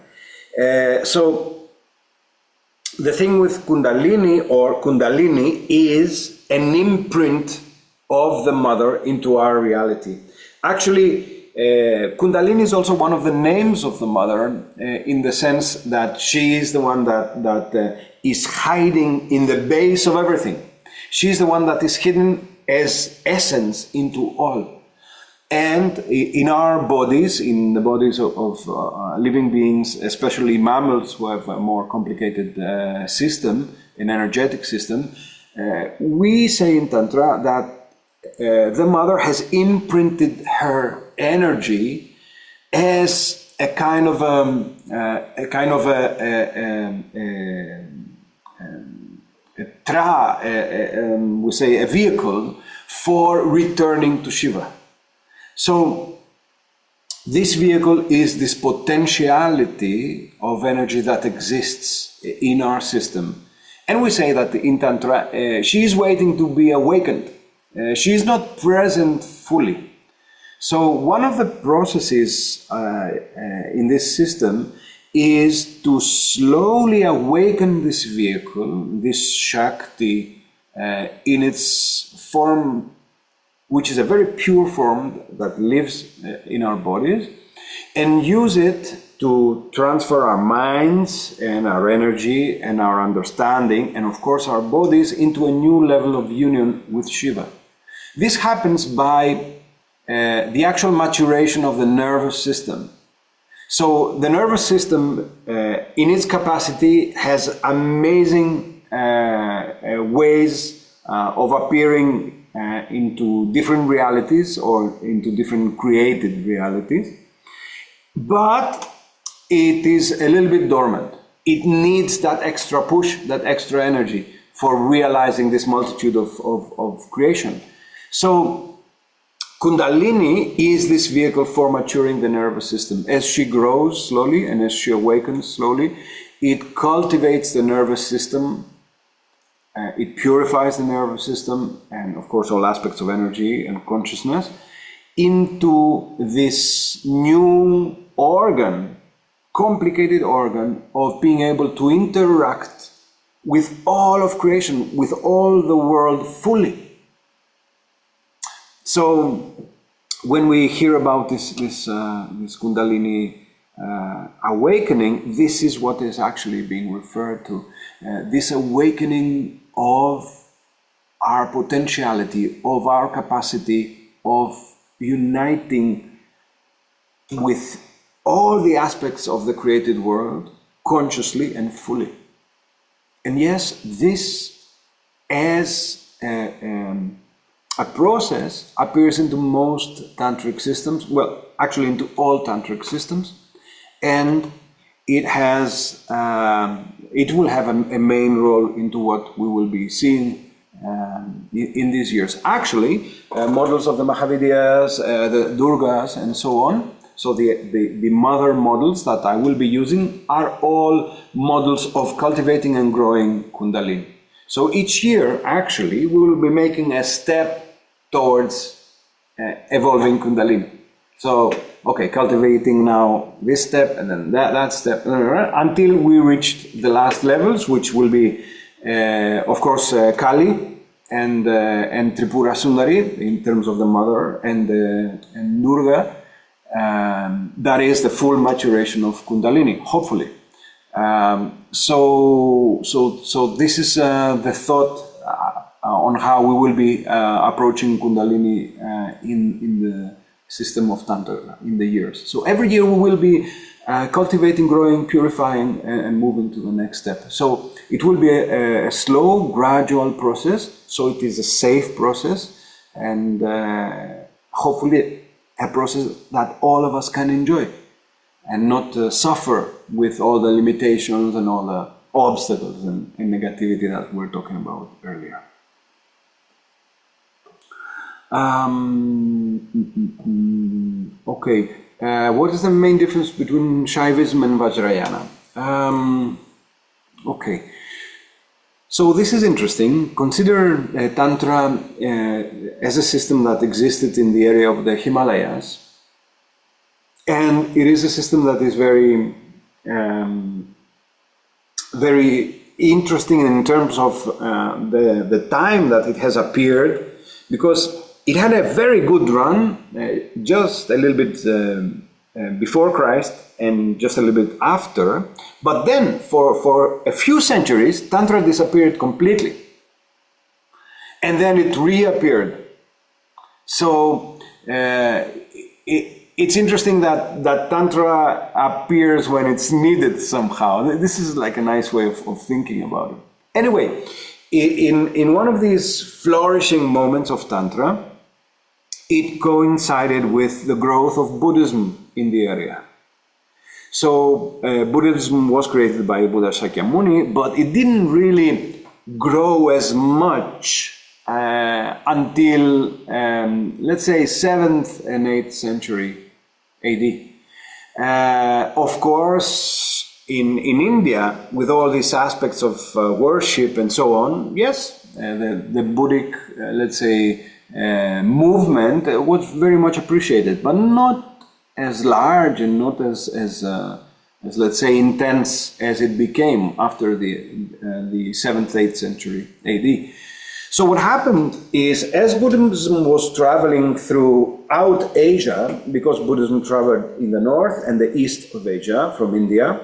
So the thing with Kundalini is an imprint of the mother into our reality. Actually, Kundalini is also one of the names of the mother, in the sense that she is the one that is hiding in the base of everything. She is the one that is hidden as essence into all. And in our bodies, in the bodies of living beings, especially mammals who have a more complicated system, an energetic system, we say in Tantra that the mother has imprinted her energy as a kind of we say a vehicle for returning to Shiva. So this vehicle is this potentiality of energy that exists in our system. And we say that in Tantra, she is waiting to be awakened. She is not present fully. So one of the processes in this system is to slowly awaken this vehicle, this Shakti, in its form, which is a very pure form that lives in our bodies, and use it to transfer our minds and our energy and our understanding, and of course our bodies, into a new level of union with Shiva. This happens by the actual maturation of the nervous system. So the nervous system, in its capacity, has amazing ways of appearing into different realities or into different created realities, but it is a little bit dormant. It needs that extra push, that extra energy for realizing this multitude of creation. So Kundalini is this vehicle for maturing the nervous system. As she grows slowly and as she awakens slowly, it cultivates the nervous system. It purifies the nervous system and, of course, all aspects of energy and consciousness into this new organ, complicated organ of being able to interact with all of creation, with all the world fully. So, when we hear about this Kundalini awakening, this is what is actually being referred to. This awakening of our potentiality, of our capacity of uniting with all the aspects of the created world consciously and fully. And yes, this as a process appears into most tantric systems, well, actually into all tantric systems, and it has, it will have a main role into what we will be seeing in these years. Actually, models of the Mahavidyas, the Durgas, and so on. So the mother models that I will be using are all models of cultivating and growing Kundalini. So each year, actually, we will be making a step towards evolving Kundalini. So, okay, cultivating now this step and then that step, until we reach the last levels, which will be, of course, Kali and Tripura Sundari in terms of the mother, and Durga. That is the full maturation of Kundalini, hopefully. So this is the thought on how we will be approaching Kundalini in the system of Tantra in the years. So every year we will be cultivating, growing, purifying, and moving to the next step. So it will be a slow, gradual process. So it is a safe process, and hopefully a process that all of us can enjoy and not suffer with all the limitations and all the obstacles and negativity that we were talking about earlier. Okay, what is the main difference between Shaivism and Vajrayana? Okay, so this is interesting. Consider Tantra as a system that existed in the area of the Himalayas, and it is a system that is very, very interesting in terms of the time that it has appeared, because it had a very good run just a little bit before Christ and just a little bit after, but then for a few centuries Tantra disappeared completely, and then it reappeared. So it's interesting that Tantra appears when it's needed somehow. This is like a nice way of thinking about it. Anyway, in one of these flourishing moments of Tantra, it coincided with the growth of Buddhism in the area. So Buddhism was created by Buddha Shakyamuni, but it didn't really grow as much until, let's say, 7th and 8th century AD. Of course, in India, with all these aspects of worship and so on, yes, the Buddhic, let's say, movement was very much appreciated, but not as large and not as let's say intense as it became after the 7th, 8th century AD. So what happened is, as Buddhism was traveling throughout Asia, because Buddhism traveled in the north and the east of Asia from India,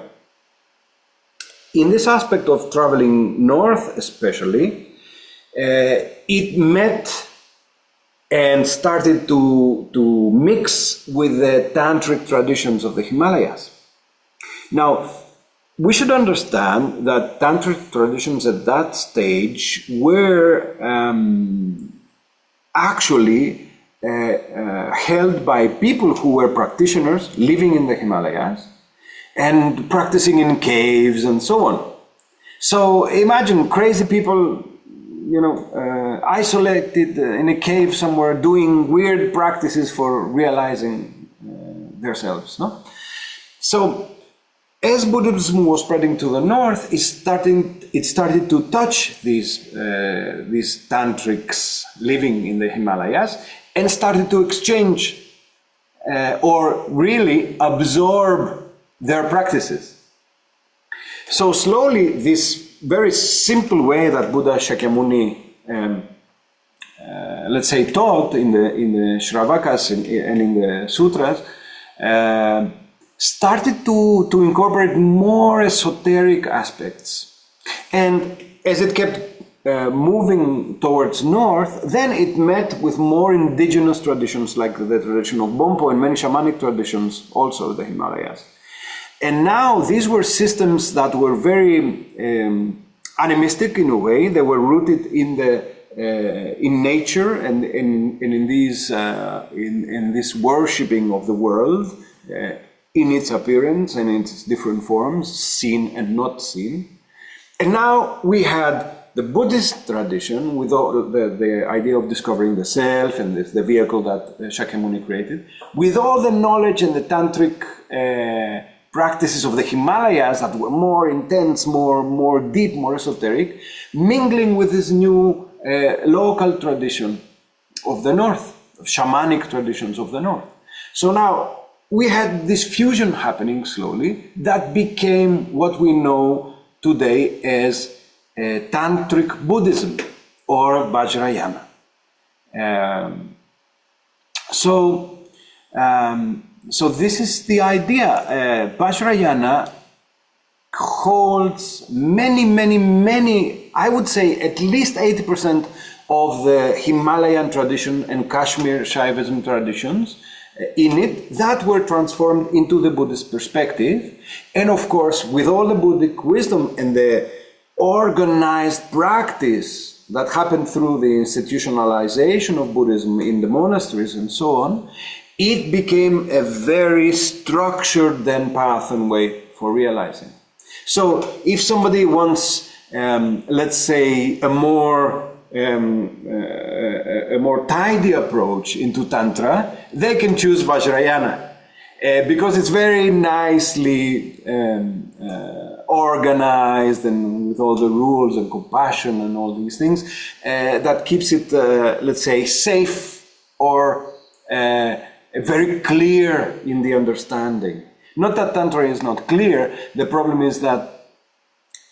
in this aspect of traveling north especially, it met and started to mix with the tantric traditions of the Himalayas. Now, we should understand that tantric traditions at that stage were actually held by people who were practitioners living in the Himalayas and practicing in caves and so on. So imagine crazy people, isolated in a cave somewhere, doing weird practices for realizing themselves. No? So, as Buddhism was spreading to the north, it started to touch these tantrics living in the Himalayas, and started to exchange or really absorb their practices. So slowly, this very simple way that Buddha Shakyamuni, let's say, taught in the Shravakas and in the Sutras, started to incorporate more esoteric aspects. And as it kept moving towards north, then it met with more indigenous traditions like the tradition of Bompo and many shamanic traditions, also the Himalayas. And now these were systems that were very animistic in a way. They were rooted in nature and in this worshipping of the world in its appearance and in its different forms, seen and not seen. And now we had the Buddhist tradition with all the idea of discovering the self and the vehicle that Shakyamuni created, with all the knowledge and the tantric practices of the Himalayas that were more intense, more deep, more esoteric, mingling with this new local tradition of the north, shamanic traditions of the north. So now we had this fusion happening slowly that became what we know today as Tantric Buddhism or Vajrayana. So this is the idea. Vajrayana holds many, I would say at least 80% of the Himalayan tradition and Kashmir Shaivism traditions in it that were transformed into the Buddhist perspective. And of course, with all the Buddhic wisdom and the organized practice that happened through the institutionalization of Buddhism in the monasteries and so on, it became a very structured then path and way for realizing. So if somebody wants, let's say, a more tidy approach into Tantra, they can choose Vajrayana because it's very nicely organized and with all the rules and compassion and all these things that keeps it, let's say, safe or very clear in the understanding. Not that Tantra is not clear, the problem is that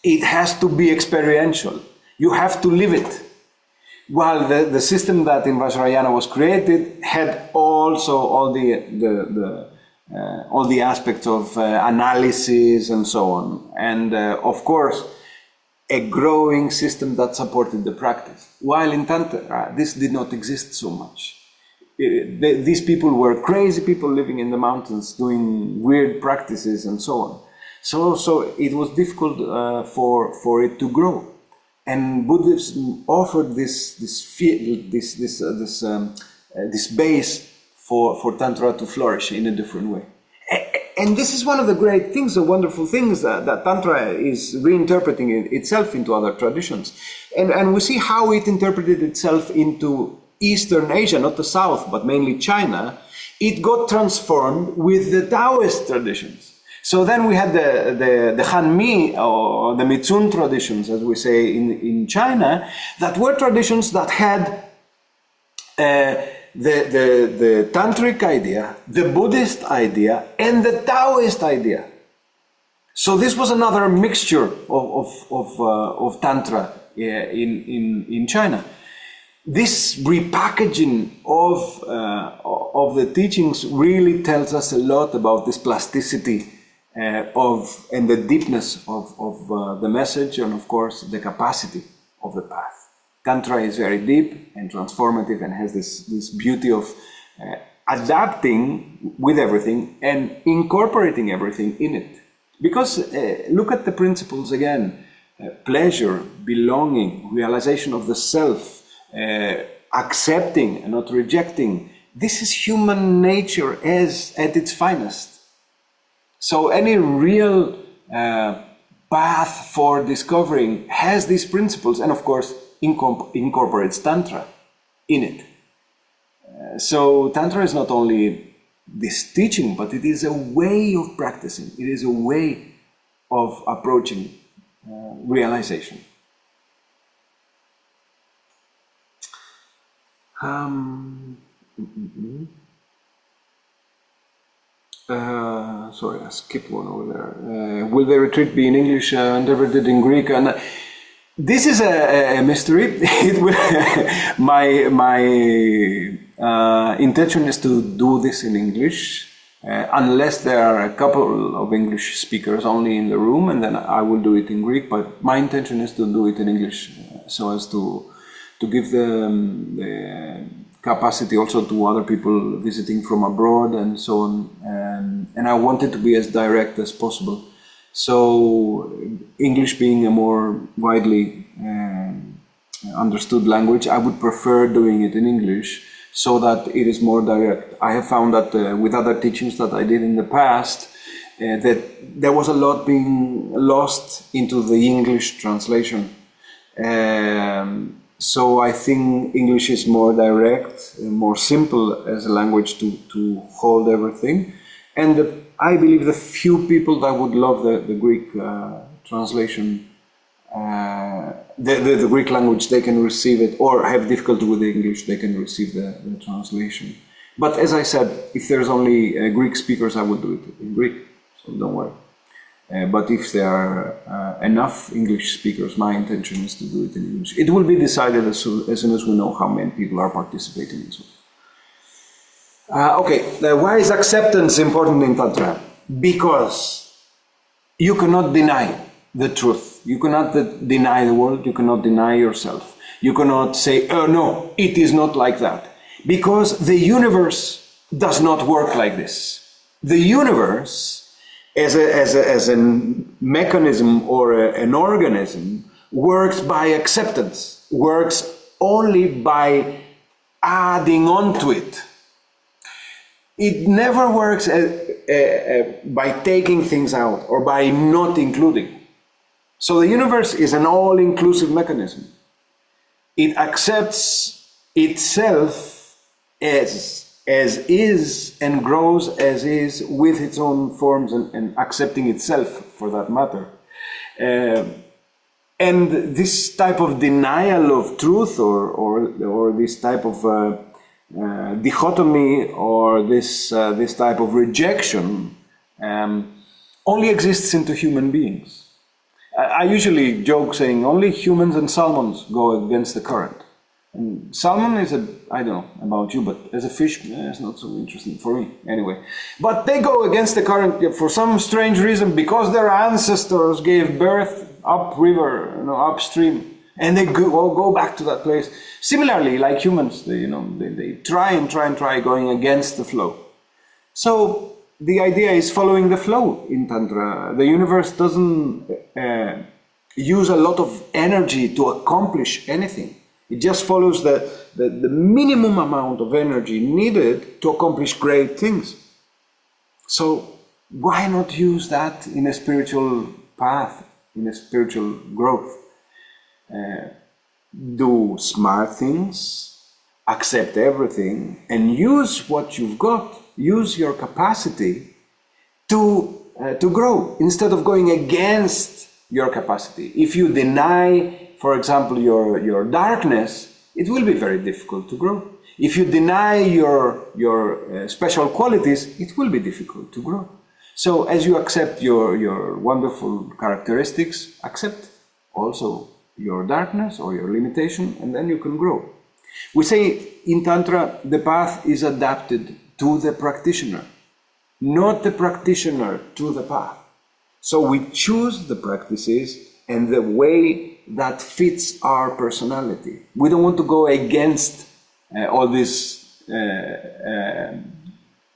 it has to be experiential. You have to live it. While the system that in Vajrayana was created had also all the aspects of analysis and so on. And of course, a growing system that supported the practice. While in Tantra, this did not exist so much. These people were crazy people living in the mountains, doing weird practices and so on. So it was difficult for it to grow. And Buddhism offered this base for Tantra to flourish in a different way. And this is one of the great things, the wonderful things that Tantra is reinterpreting itself into other traditions. And we see how it interpreted itself into Eastern Asia, not the South, but mainly China. It got transformed with the Taoist traditions. So then we had the Hanmi or the Mitsun traditions, as we say in China, that were traditions that had the Tantric idea, the Buddhist idea, and the Taoist idea. So this was another mixture of Tantra in China. This repackaging of the teachings really tells us a lot about this plasticity and the deepness of the message, and of course the capacity of the path. Tantra is very deep and transformative and has this beauty of adapting with everything and incorporating everything in it. Because look at the principles again: pleasure, belonging, realization of the self, accepting and not rejecting. This is human nature at its finest. So any real path for discovering has these principles, and of course incorporates Tantra in it. So Tantra is not only this teaching, but it is a way of practicing. It is a way of approaching realization. Sorry, I skipped one over there. Will the retreat be in English, interpreted in Greek? And this is a mystery. My intention is to do this in English, unless there are a couple of English speakers only in the room, and then I will do it in Greek. But my intention is to do it in English so as to give the capacity also to other people visiting from abroad and so on. And I wanted to be as direct as possible. So English being a more widely understood language, I would prefer doing it in English so that it is more direct. I have found that with other teachings that I did in the past, that there was a lot being lost into the English translation. So I think English is more direct, more simple as a language to hold everything. And I believe the few people that would love the Greek translation, the Greek language, they can receive it, or have difficulty with the English, they can receive the translation. But as I said, if there's only Greek speakers, I would do it in Greek, so don't worry. But if there are enough English speakers, my intention is to do it in English. It will be decided as soon as we know how many people are participating in it. Okay, why is acceptance important in Tantra? Because you cannot deny the truth. You cannot deny the world. You cannot deny yourself. You cannot say, oh no, it is not like that. Because the universe does not work like this. The universe, as a mechanism or an organism, works by acceptance, works only by adding on to it. It never works by taking things out or by not including. So the universe is an all-inclusive mechanism. It accepts itself as is and grows as is with its own forms and accepting itself for that matter. And this type of denial of truth or this type of dichotomy or this type of rejection only exists into human beings. I usually joke saying only humans and salmons go against the current. And salmon is I don't know about you, but as a fish, it's not so interesting for me anyway. But they go against the current for some strange reason, because their ancestors gave birth upriver, upstream, and they go back to that place. Similarly, like humans, they try going against the flow. So the idea is following the flow in Tantra. The universe doesn't use a lot of energy to accomplish anything. It just follows the minimum amount of energy needed to accomplish great things. So why not use that in a spiritual path, in a spiritual growth? Do smart things, accept everything, and use what you've got, use your capacity to grow, instead of going against your capacity. If you deny, for example, your darkness, it will be very difficult to grow. If you deny your special qualities, it will be difficult to grow. So as you accept your wonderful characteristics, accept also your darkness or your limitation, and then you can grow. We say in Tantra, the path is adapted to the practitioner, not the practitioner to the path. So we choose the practices and the way that fits our personality. We don't want to go against all these,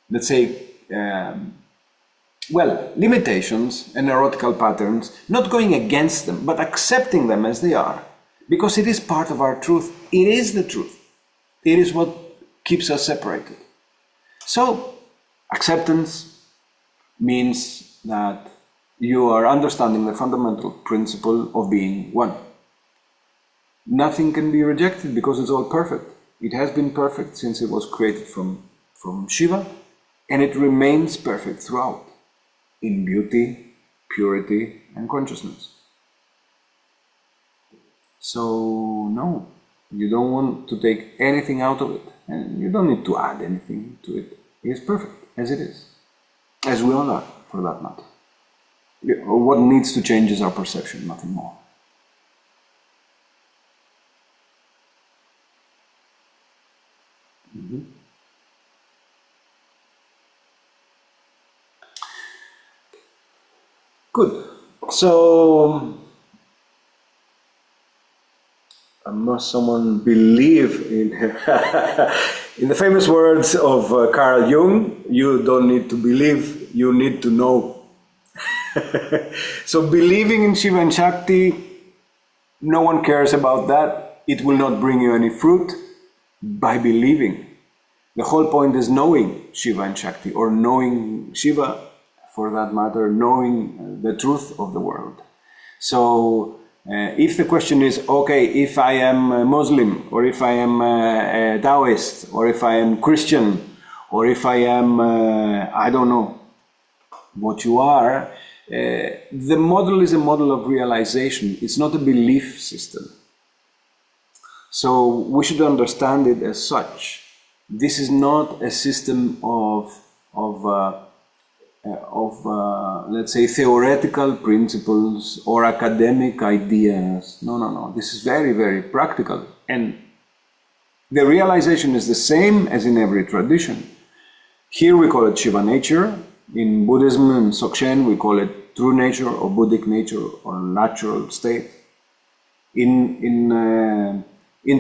let's say, limitations and neurotical patterns, not going against them, but accepting them as they are, because it is part of our truth. It is the truth. It is what keeps us separated. So, acceptance means that you are understanding the fundamental principle of being one. Nothing can be rejected because it's all perfect. It has been perfect since it was created from Shiva, and it remains perfect throughout, in beauty, purity, and consciousness. So, no, you don't want to take anything out of it, and you don't need to add anything to it. It is perfect as it is, as we all are, for that matter. What needs to change is our perception, nothing more. Good. So Must someone believe in in the famous words of Carl Jung, you don't need to believe, you need to know. So believing in Shiva and Shakti, no one cares about that. It will not bring you any fruit by believing. The whole point is knowing Shiva and Shakti, or knowing Shiva, for that matter, knowing the truth of the world. So if the question is, okay, if I am a Muslim, or if I am a Taoist, or if I am Christian, or if I am, I don't know what you are, the model is a model of realization. It's not a belief system. So we should understand it as such. This is not a system of let's say, theoretical principles or academic ideas. No, no, no. This is very, very practical. And the realization is the same as in every tradition. Here we call it Shiva nature. In Buddhism and Dzogchen we call it true nature or Buddhic nature or natural state. In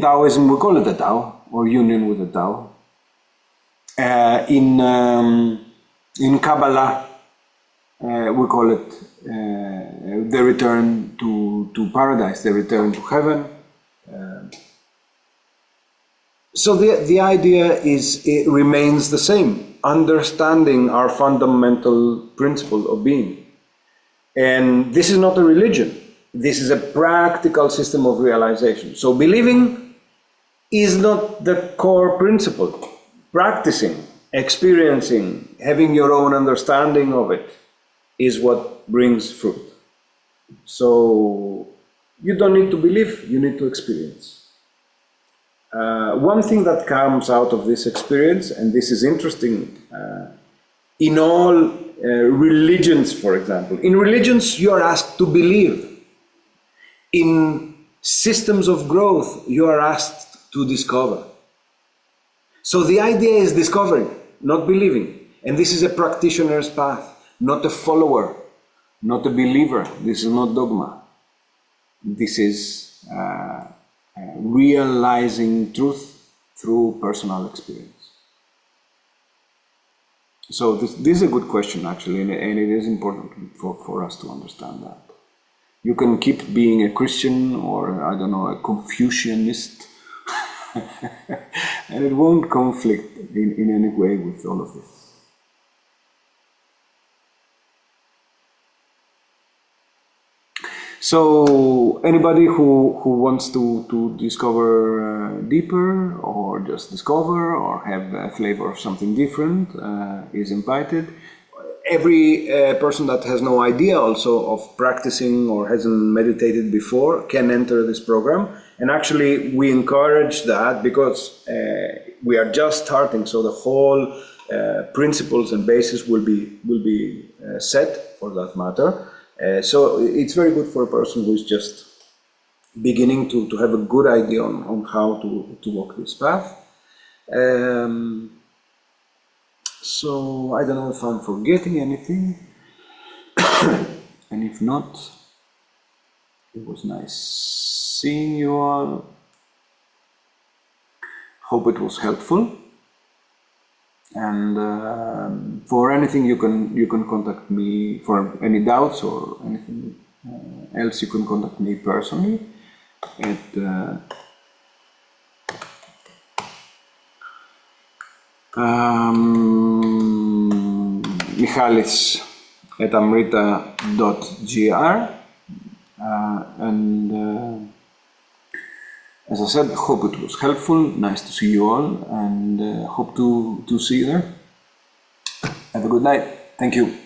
Taoism we call it the Tao or union with the Tao. In Kabbalah, we call it the return to paradise, the return to heaven. So the idea is, it remains the same, understanding our fundamental principle of being. And this is not a religion. This is a practical system of realization. So believing is not the core principle. Practicing, experiencing, having your own understanding of it is what brings fruit. So you don't need to believe, you need to experience. One thing that comes out of this experience, and this is interesting, in all religions, for example, in religions you are asked to believe. In systems of growth you are asked to discover. So the idea is discovering, not believing. And this is a practitioner's path, not a follower, not a believer. This is not dogma. This is realizing truth through personal experience. So this is a good question, actually, and it is important for us to understand that. You can keep being a Christian or, I don't know, a Confucianist, and it won't conflict in any way with all of this. So anybody who wants to discover deeper, or just discover, or have a flavor of something different, is invited. Every person that has no idea also of practicing or hasn't meditated before can enter this program. And actually we encourage that because we are just starting, so the whole principles and basis will be set, for that matter. So it's very good for a person who is just beginning to have a good idea on how to walk this path. So I don't know if I'm forgetting anything, and if not, it was nice seeing you all. Hope it was helpful. And for anything you can contact me. For any doubts or anything else, you can contact me personally at michalis@amrita.gr, and as I said, hope it was helpful. Nice to see you all, and hope to see you there. Have a good night. Thank you.